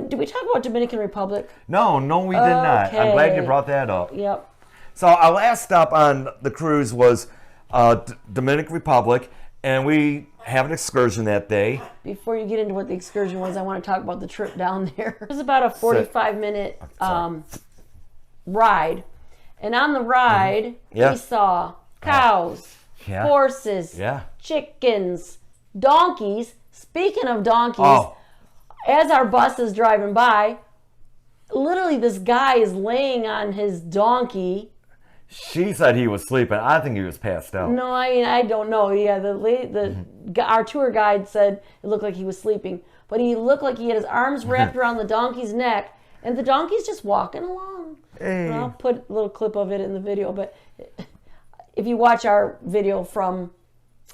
[SPEAKER 2] did we talk about Dominican Republic?
[SPEAKER 1] No, we did not. I'm glad you brought that up.
[SPEAKER 2] Yep.
[SPEAKER 1] So our last stop on the cruise was Dominican Republic, and we have an excursion that day.
[SPEAKER 2] Before you get into what the excursion was, I want to talk about the trip down there. It was about a 45-minute ride. And on the ride, we saw cows, horses, chickens, donkeys. Speaking of donkeys, as our bus is driving by, literally this guy is laying on his donkey.
[SPEAKER 1] She said he was sleeping. I think he was passed out.
[SPEAKER 2] No, I don't know. Yeah, our tour guide said it looked like he was sleeping, but he looked like he had his arms wrapped around the donkey's neck, and the donkey's just walking along.
[SPEAKER 1] Hey.
[SPEAKER 2] And I'll put a little clip of it in the video, but if you watch our video from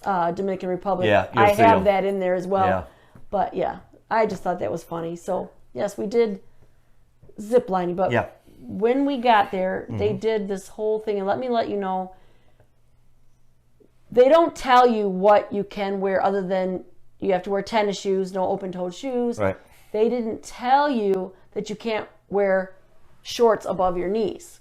[SPEAKER 2] Dominican Republic, I have that in there as well.
[SPEAKER 1] Yeah.
[SPEAKER 2] But yeah, I just thought that was funny. So yes, we did zip lining, but when we got there, they did this whole thing, and let you know, they don't tell you what you can wear other than you have to wear tennis shoes, no open-toed shoes.
[SPEAKER 1] Right.
[SPEAKER 2] They didn't tell you that you can't wear shorts above your knees.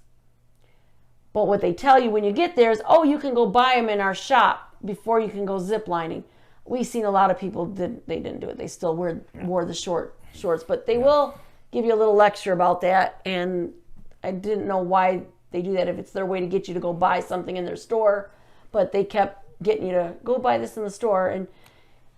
[SPEAKER 2] But what they tell you when you get there is, oh, you can go buy them in our shop before you can go zip lining. We've seen a lot of people they didn't do it. They still wore the shorts, but they will give you a little lecture about that. And I didn't know why they do that, if it's their way to get you to go buy something in their store. But they kept getting you to go buy this in the store, and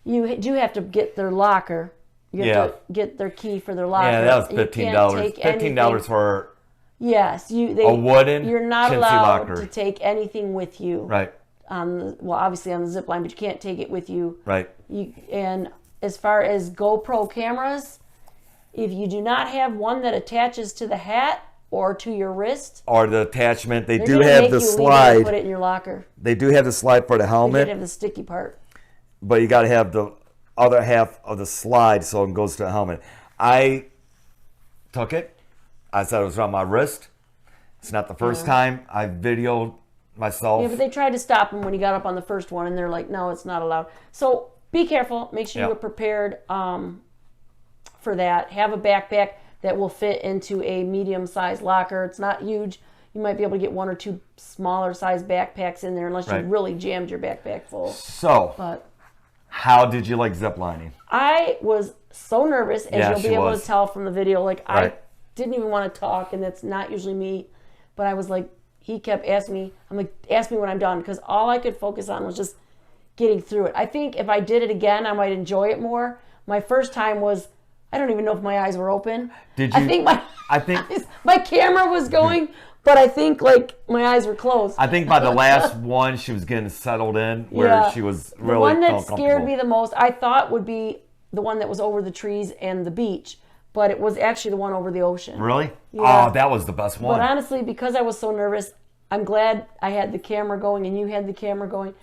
[SPEAKER 2] you do have to get their locker. You have to get their key for their locker.
[SPEAKER 1] Yeah, that was $15. $15 for
[SPEAKER 2] yes,
[SPEAKER 1] a wooden
[SPEAKER 2] you're not
[SPEAKER 1] chintzy
[SPEAKER 2] allowed
[SPEAKER 1] locker.
[SPEAKER 2] to take anything with you.
[SPEAKER 1] Right.
[SPEAKER 2] Obviously on the zip line, but you can't take it with you.
[SPEAKER 1] Right.
[SPEAKER 2] And as far as GoPro cameras, if you do not have one that attaches to the hat or to your wrist,
[SPEAKER 1] or the attachment, they
[SPEAKER 2] they're
[SPEAKER 1] do
[SPEAKER 2] gonna
[SPEAKER 1] have
[SPEAKER 2] make
[SPEAKER 1] the
[SPEAKER 2] you leave it and
[SPEAKER 1] slide.
[SPEAKER 2] put it in your locker.
[SPEAKER 1] They do have the slide for the
[SPEAKER 2] They
[SPEAKER 1] helmet,
[SPEAKER 2] did have the sticky part.
[SPEAKER 1] but you got to have the other half of the slide so it goes to the helmet. I took it. I said it was on my wrist. It's not the first time I videoed myself.
[SPEAKER 2] Yeah, but they tried to stop him when he got up on the first one, and they're like, no, it's not allowed. So be careful. Make sure you're prepared for that. Have a backpack that will fit into a medium-sized locker. It's not huge. You might be able to get one or two smaller-sized backpacks in there unless you really jammed your backpack full.
[SPEAKER 1] So,
[SPEAKER 2] But
[SPEAKER 1] how did you like ziplining?
[SPEAKER 2] I was so nervous, as
[SPEAKER 1] Yeah,
[SPEAKER 2] you'll
[SPEAKER 1] she
[SPEAKER 2] be able
[SPEAKER 1] was.
[SPEAKER 2] to tell from the video. Like, I
[SPEAKER 1] Right.
[SPEAKER 2] didn't even want to talk, and that's not usually me. But I was like, he kept asking me, I'm like, ask me when I'm done, because all I could focus on was just getting through it. I think if I did it again, I might enjoy it more. My first time was, I don't even know if my eyes were open.
[SPEAKER 1] Did you?
[SPEAKER 2] I think my camera was going, but I think like my eyes were closed.
[SPEAKER 1] I think by the last one, she was getting settled in, where she was really
[SPEAKER 2] the one that
[SPEAKER 1] felt
[SPEAKER 2] scared me
[SPEAKER 1] comfortable.
[SPEAKER 2] the most, I thought would be the one that was over the trees and the beach, but it was actually the one over the ocean.
[SPEAKER 1] Really?
[SPEAKER 2] Yeah.
[SPEAKER 1] Oh, that was the best one.
[SPEAKER 2] But honestly, because I was so nervous, I'm glad I had the camera going and you had the camera going,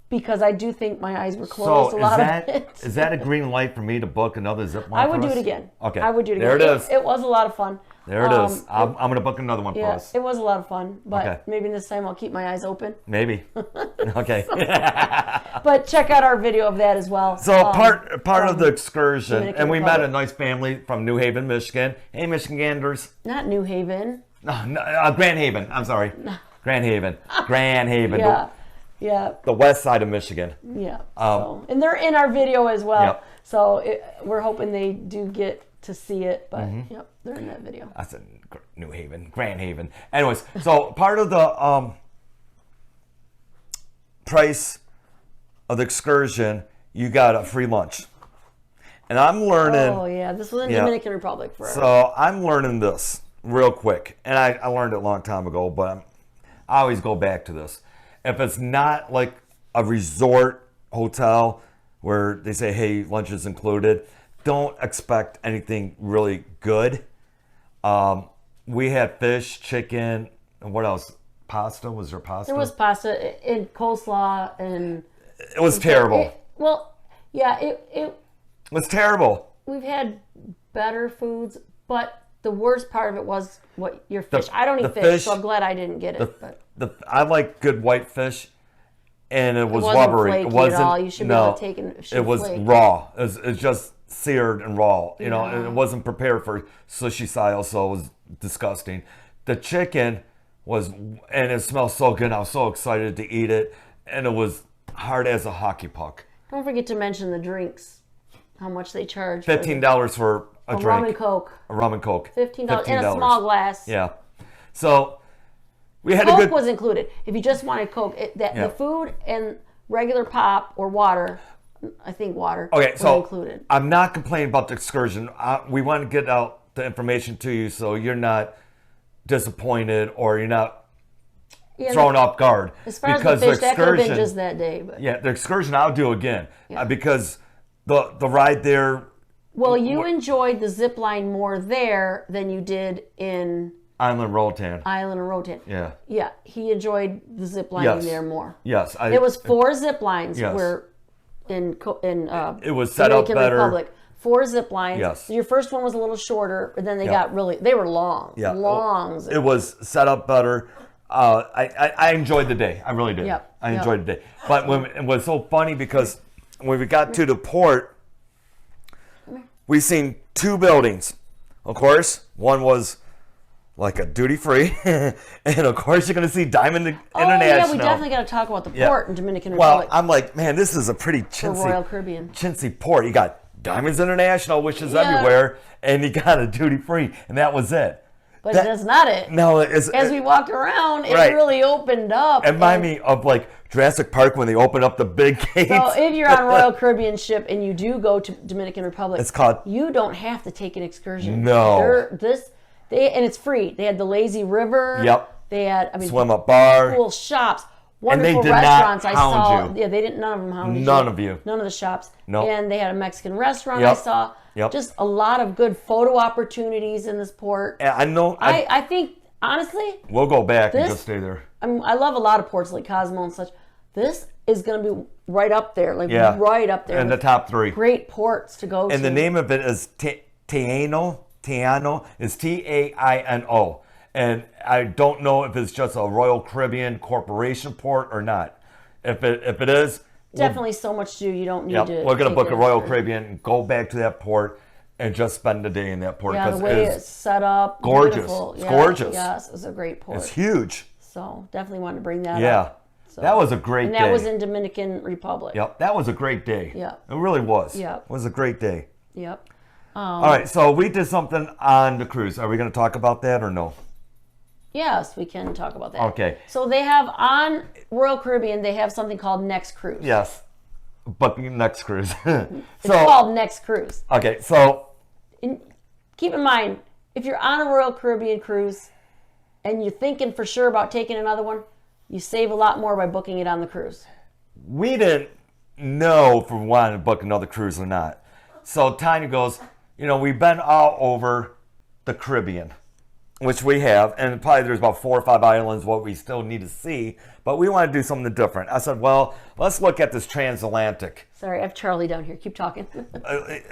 [SPEAKER 2] because I do think my eyes were closed
[SPEAKER 1] So
[SPEAKER 2] a lot
[SPEAKER 1] is
[SPEAKER 2] of it.
[SPEAKER 1] that a green light for me to book another zip line?
[SPEAKER 2] I would
[SPEAKER 1] for
[SPEAKER 2] do
[SPEAKER 1] us?
[SPEAKER 2] it again.
[SPEAKER 1] Okay.
[SPEAKER 2] I would do it again.
[SPEAKER 1] There it is.
[SPEAKER 2] It was a lot of fun.
[SPEAKER 1] There it is. I'm going to book another one for
[SPEAKER 2] Yeah,
[SPEAKER 1] us.
[SPEAKER 2] it was a lot of fun, but
[SPEAKER 1] Okay.
[SPEAKER 2] maybe this time I'll keep my eyes open.
[SPEAKER 1] Maybe. Okay.
[SPEAKER 2] But check out our video of that as well.
[SPEAKER 1] So part of the excursion,
[SPEAKER 2] Dominican
[SPEAKER 1] and we met
[SPEAKER 2] Republic.
[SPEAKER 1] a nice family from New Haven, Michigan. Hey, Michiganders.
[SPEAKER 2] Not New Haven.
[SPEAKER 1] No, Grand Haven. I'm sorry. Grand Haven. Grand Haven.
[SPEAKER 2] Yeah, yeah,
[SPEAKER 1] The west side of Michigan.
[SPEAKER 2] yeah. And they're in our video as well.
[SPEAKER 1] Yep.
[SPEAKER 2] So we're hoping they do get to see it, but
[SPEAKER 1] Mm-hmm.
[SPEAKER 2] yep, they're in that video.
[SPEAKER 1] I said New Haven, Grand Haven. Anyways, so part of the price of the excursion, you got a free lunch. And I'm learning.
[SPEAKER 2] Oh yeah, this was in
[SPEAKER 1] Yeah.
[SPEAKER 2] Dominican Republic for.
[SPEAKER 1] So I'm learning this real quick. And I learned it a long time ago, but I always go back to this. If it's not like a resort hotel where they say, hey, lunch is included, don't expect anything really good. We had fish, chicken, and what else? Pasta? Was there pasta?
[SPEAKER 2] There was pasta and coleslaw and.
[SPEAKER 1] It was terrible.
[SPEAKER 2] It
[SPEAKER 1] was terrible.
[SPEAKER 2] we've had better foods, but the worst part of it was your fish. I don't eat fish, so I'm glad I didn't get it. But
[SPEAKER 1] I like good white fish, and it was
[SPEAKER 2] wasn't
[SPEAKER 1] rubbery.
[SPEAKER 2] flaky
[SPEAKER 1] It wasn't.
[SPEAKER 2] at all. You should be able to take it.
[SPEAKER 1] It was raw. It was just seared and raw. You know, and it wasn't prepared for sushi style, so it was disgusting. The chicken was, and it smelled so good. I was so excited to eat it, and it was hard as a hockey puck.
[SPEAKER 2] Don't forget to mention the drinks. How much they charge?
[SPEAKER 1] $15 for a drink.
[SPEAKER 2] Rum and Coke.
[SPEAKER 1] A rum and Coke.
[SPEAKER 2] $15 in a small glass.
[SPEAKER 1] Yeah. So we had
[SPEAKER 2] Coke
[SPEAKER 1] a good.
[SPEAKER 2] was included. If you just wanted Coke, the food and regular pop or water, I think water.
[SPEAKER 1] Okay,
[SPEAKER 2] was
[SPEAKER 1] so
[SPEAKER 2] included.
[SPEAKER 1] I'm not complaining about the excursion. We want to get out the information to you so you're not disappointed or you're not thrown off guard.
[SPEAKER 2] As far as the fish, that could have been just that day. But.
[SPEAKER 1] Yeah, the excursion I'll do again because the ride there.
[SPEAKER 2] Well, you enjoyed the zip line more there than you did in
[SPEAKER 1] Island Rotan.
[SPEAKER 2] Island of Rotan.
[SPEAKER 1] Yeah.
[SPEAKER 2] Yeah, he enjoyed the zip lining
[SPEAKER 1] Yes.
[SPEAKER 2] there more.
[SPEAKER 1] Yes.
[SPEAKER 2] It was 4 zip lines
[SPEAKER 1] Yes.
[SPEAKER 2] where in
[SPEAKER 1] it was set up
[SPEAKER 2] Dominican
[SPEAKER 1] better.
[SPEAKER 2] Republic. 4 zip lines.
[SPEAKER 1] Yes.
[SPEAKER 2] Your first one was a little shorter, but then they they were long.
[SPEAKER 1] Yeah.
[SPEAKER 2] Long zip
[SPEAKER 1] It was set up better. I enjoyed the day. I really did.
[SPEAKER 2] Yep.
[SPEAKER 1] I enjoyed the day. But it was so funny because when we got to the port, we seen 2 buildings. Of course, one was like a duty free, and of course you're going to see Diamond
[SPEAKER 2] Oh
[SPEAKER 1] International.
[SPEAKER 2] yeah, we definitely got to talk about the
[SPEAKER 1] Yeah.
[SPEAKER 2] port in Dominican
[SPEAKER 1] Well,
[SPEAKER 2] Republic
[SPEAKER 1] I'm like, man, this is a pretty
[SPEAKER 2] for Royal Caribbean.
[SPEAKER 1] chintzy port. You got Diamonds International, which is
[SPEAKER 2] Yeah.
[SPEAKER 1] everywhere, and you got a duty free, and that was it.
[SPEAKER 2] But that's not it.
[SPEAKER 1] No, it's
[SPEAKER 2] As we walked around, it
[SPEAKER 1] Right.
[SPEAKER 2] really opened up.
[SPEAKER 1] it reminded me of like Jurassic Park when they open up the big gates.
[SPEAKER 2] So if you're on Royal Caribbean ship and you do go to Dominican Republic,
[SPEAKER 1] It's called-
[SPEAKER 2] you don't have to take an excursion.
[SPEAKER 1] No.
[SPEAKER 2] And it's free. They had the lazy river.
[SPEAKER 1] Yep.
[SPEAKER 2] They had
[SPEAKER 1] Swim up bar.
[SPEAKER 2] cool shops,
[SPEAKER 1] they
[SPEAKER 2] wonderful
[SPEAKER 1] did not
[SPEAKER 2] restaurants. I
[SPEAKER 1] hound
[SPEAKER 2] saw.
[SPEAKER 1] you.
[SPEAKER 2] Yeah, they didn't. None of them hounded you.
[SPEAKER 1] None of you.
[SPEAKER 2] None of the shops.
[SPEAKER 1] No.
[SPEAKER 2] And they had a Mexican restaurant.
[SPEAKER 1] Yep.
[SPEAKER 2] I saw.
[SPEAKER 1] Yep.
[SPEAKER 2] Just a lot of good photo opportunities in this port.
[SPEAKER 1] And I know.
[SPEAKER 2] I think honestly,
[SPEAKER 1] we'll go back and
[SPEAKER 2] this-
[SPEAKER 1] just stay there.
[SPEAKER 2] I love a lot of ports like Cozumel and such. This is going to be right up there, like
[SPEAKER 1] Yeah.
[SPEAKER 2] right up there.
[SPEAKER 1] In the
[SPEAKER 2] with
[SPEAKER 1] top 3.
[SPEAKER 2] great ports to go to.
[SPEAKER 1] And the name of it is Taino. Taino is Taino. And I don't know if it's just a Royal Caribbean Corporation port or not. If it is,
[SPEAKER 2] Definitely so much to do. You don't need
[SPEAKER 1] yep,
[SPEAKER 2] to.
[SPEAKER 1] we're going to
[SPEAKER 2] take
[SPEAKER 1] book a
[SPEAKER 2] an
[SPEAKER 1] Royal
[SPEAKER 2] excursion.
[SPEAKER 1] Caribbean, go back to that port, and just spend the day in that port.
[SPEAKER 2] Yeah, the
[SPEAKER 1] because
[SPEAKER 2] way
[SPEAKER 1] it's
[SPEAKER 2] it's set up,
[SPEAKER 1] gorgeous.
[SPEAKER 2] beautiful.
[SPEAKER 1] It's
[SPEAKER 2] Yeah,
[SPEAKER 1] gorgeous.
[SPEAKER 2] Yes, it was a great port.
[SPEAKER 1] it's huge.
[SPEAKER 2] So definitely wanted to bring that
[SPEAKER 1] Yeah.
[SPEAKER 2] up. So,
[SPEAKER 1] That was a great
[SPEAKER 2] and
[SPEAKER 1] day.
[SPEAKER 2] that was in Dominican Republic.
[SPEAKER 1] Yep, that was a great day.
[SPEAKER 2] Yep.
[SPEAKER 1] It really was.
[SPEAKER 2] Yep.
[SPEAKER 1] It was a great day.
[SPEAKER 2] Yep.
[SPEAKER 1] All right, so we did something on the cruise. Are we going to talk about that or no?
[SPEAKER 2] Yes, we can talk about that.
[SPEAKER 1] Okay.
[SPEAKER 2] So they have on Royal Caribbean, they have something called Next Cruise.
[SPEAKER 1] Yes. Booking next cruise.
[SPEAKER 2] It's called Next Cruise.
[SPEAKER 1] Okay, so
[SPEAKER 2] And keep in mind, if you're on a Royal Caribbean cruise and you're thinking for sure about taking another one, you save a lot more by booking it on the cruise.
[SPEAKER 1] we didn't know if we wanted to book another cruise or not. So Tanya goes, we've been all over the Caribbean, which we have, and probably there's about 4 or 5 islands what we still need to see, but we want to do something different. I said, well, let's look at this transatlantic.
[SPEAKER 2] Sorry, I have Charlie down here. Keep talking.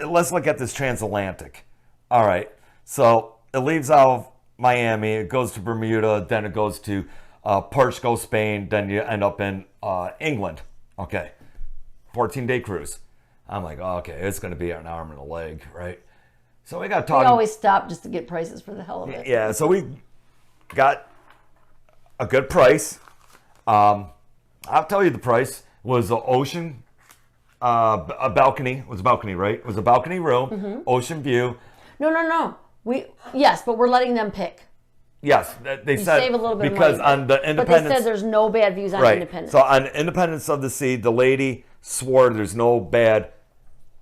[SPEAKER 1] Let's look at this transatlantic. All right, so it leaves out of Miami, it goes to Bermuda, then it goes to Portugal, Spain, then you end up in England. Okay, 14-day cruise. I'm like, oh, okay, it's going to be an arm and a leg, right? So we got
[SPEAKER 2] We
[SPEAKER 1] talking.
[SPEAKER 2] always stop just to get prices for the hell of it.
[SPEAKER 1] Yeah, so we got a good price. I'll tell you the price was the ocean, a balcony. It was a balcony, right? It was a balcony room,
[SPEAKER 2] Mm-hmm.
[SPEAKER 1] ocean view.
[SPEAKER 2] No. Yes, but we're letting them pick.
[SPEAKER 1] Yes, they
[SPEAKER 2] You
[SPEAKER 1] said
[SPEAKER 2] save a little bit of
[SPEAKER 1] because
[SPEAKER 2] money.
[SPEAKER 1] on the
[SPEAKER 2] But they
[SPEAKER 1] Independence,
[SPEAKER 2] said there's no bad views on
[SPEAKER 1] right?
[SPEAKER 2] Independence.
[SPEAKER 1] So on Independence of the Sea, the lady swore there's no bad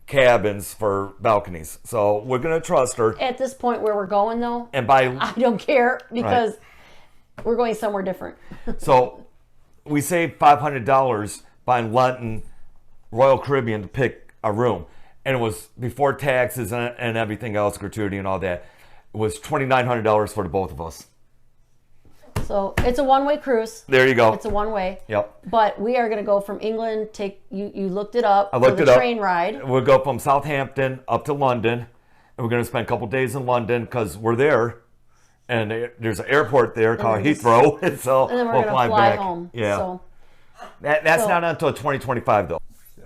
[SPEAKER 1] cabins for balconies. So we're gonna trust her.
[SPEAKER 2] At this point where we're going, though,
[SPEAKER 1] And by
[SPEAKER 2] I don't care because we're going somewhere different.
[SPEAKER 1] so we saved $500 by letting Royal Caribbean to pick a room, and it was before taxes and everything else, gratuity and all that. It was $2,900 for the both of us.
[SPEAKER 2] So it's a one-way cruise.
[SPEAKER 1] There you go.
[SPEAKER 2] It's a one-way.
[SPEAKER 1] Yep.
[SPEAKER 2] But we are going to go from England. You looked it up.
[SPEAKER 1] I looked
[SPEAKER 2] for
[SPEAKER 1] it
[SPEAKER 2] the
[SPEAKER 1] up.
[SPEAKER 2] train ride.
[SPEAKER 1] We'll go from Southampton up to London, and we're going to spend a couple days in London because we're there, and there's an airport there called Heathrow, and so
[SPEAKER 2] And then we're
[SPEAKER 1] we'll
[SPEAKER 2] going
[SPEAKER 1] fly
[SPEAKER 2] to fly
[SPEAKER 1] back.
[SPEAKER 2] home.
[SPEAKER 1] Yeah,
[SPEAKER 2] So
[SPEAKER 1] that's
[SPEAKER 2] so-
[SPEAKER 1] not until 2025 though.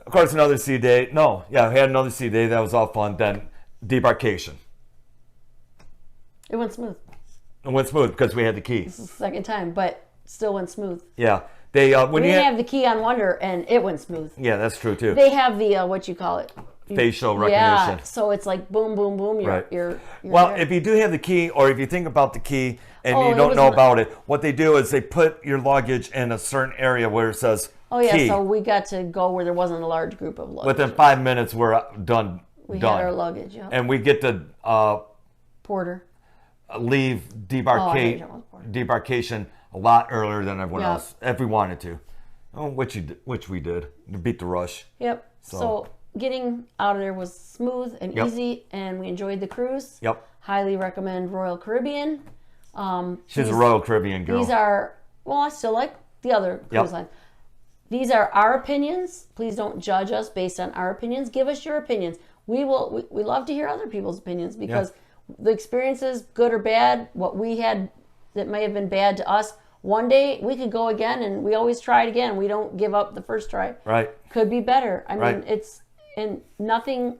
[SPEAKER 1] Of course, another sea day. No, yeah, we had another sea day. That was all fun. Then debarkation.
[SPEAKER 2] it went smooth.
[SPEAKER 1] It went smooth because we had the key.
[SPEAKER 2] It's the second time, but still went smooth.
[SPEAKER 1] Yeah, they when
[SPEAKER 2] We
[SPEAKER 1] you
[SPEAKER 2] have the key on Wonder, and it went smooth.
[SPEAKER 1] yeah, that's true too.
[SPEAKER 2] They have the what you call it?
[SPEAKER 1] Facial
[SPEAKER 2] Yeah,
[SPEAKER 1] recognition.
[SPEAKER 2] so it's like boom, boom, boom.
[SPEAKER 1] Right.
[SPEAKER 2] You're
[SPEAKER 1] Well,
[SPEAKER 2] there.
[SPEAKER 1] if you do have the key, or if you think about the key and
[SPEAKER 2] Oh,
[SPEAKER 1] you
[SPEAKER 2] it
[SPEAKER 1] don't
[SPEAKER 2] was
[SPEAKER 1] know
[SPEAKER 2] an-
[SPEAKER 1] about it, what they do is they put your luggage in a certain area where it says
[SPEAKER 2] Oh yeah,
[SPEAKER 1] key.
[SPEAKER 2] so we got to go where there wasn't a large group of luggage.
[SPEAKER 1] Within 5 minutes, we're done.
[SPEAKER 2] we
[SPEAKER 1] done.
[SPEAKER 2] had our luggage. Yeah.
[SPEAKER 1] And we get to
[SPEAKER 2] Porter.
[SPEAKER 1] leave debarkation a lot earlier than everyone
[SPEAKER 2] Yeah.
[SPEAKER 1] else if we wanted to, which we did to beat the rush.
[SPEAKER 2] Yep. So getting out of there was smooth and
[SPEAKER 1] Yep.
[SPEAKER 2] easy, and we enjoyed the cruise.
[SPEAKER 1] Yep,
[SPEAKER 2] Highly recommend Royal Caribbean.
[SPEAKER 1] she's a Royal Caribbean girl.
[SPEAKER 2] These are, well, I still like the other cruise
[SPEAKER 1] Yep.
[SPEAKER 2] line. These are our opinions. Please don't judge us based on our opinions. Give us your opinions. We love to hear other people's opinions because the experiences, good or bad, what we had that may have been bad to us, one day we could go again, and we always try it again. We don't give up the first try.
[SPEAKER 1] Right.
[SPEAKER 2] Could be better. I mean,
[SPEAKER 1] Right.
[SPEAKER 2] and nothing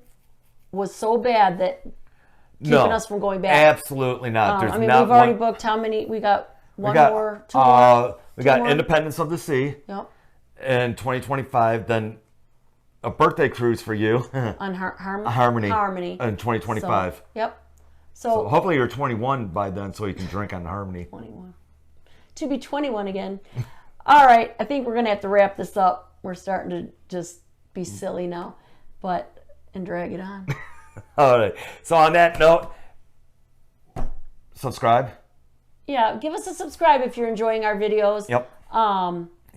[SPEAKER 2] was so bad that keeping us from going back.
[SPEAKER 1] Absolutely not. There's
[SPEAKER 2] I mean,
[SPEAKER 1] not
[SPEAKER 2] we've already
[SPEAKER 1] one.
[SPEAKER 2] booked how many? We got two
[SPEAKER 1] We got
[SPEAKER 2] more.
[SPEAKER 1] Independence of the Sea
[SPEAKER 2] Yep.
[SPEAKER 1] in 2025. Then a birthday cruise for you,
[SPEAKER 2] On
[SPEAKER 1] Harmony in 2025.
[SPEAKER 2] So, yep.
[SPEAKER 1] So hopefully you're 21 by then, so you can drink on Harmony.
[SPEAKER 2] 21. To be 21 again. All right, I think we're gonna have to wrap this up. We're starting to just be silly now, and drag it on.
[SPEAKER 1] All right. So on that note, subscribe.
[SPEAKER 2] Yeah, give us a subscribe if you're enjoying our videos.
[SPEAKER 1] Yep.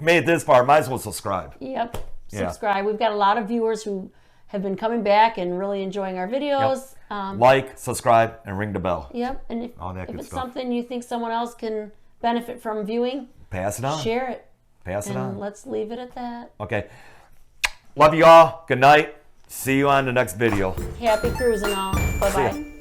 [SPEAKER 1] Made it this far, might as well subscribe.
[SPEAKER 2] Yep.
[SPEAKER 1] Yeah.
[SPEAKER 2] Subscribe. We've got a lot of viewers who have been coming back and really enjoying our videos.
[SPEAKER 1] Yep. Like, subscribe, and ring the bell.
[SPEAKER 2] Yep. And if it's something you think someone else can benefit from viewing,
[SPEAKER 1] pass it on.
[SPEAKER 2] Share it.
[SPEAKER 1] Pass it on.
[SPEAKER 2] Let's leave it at that.
[SPEAKER 1] Okay. Love you all. Good night. See you on the next video.
[SPEAKER 2] Happy cruising all. Bye-bye.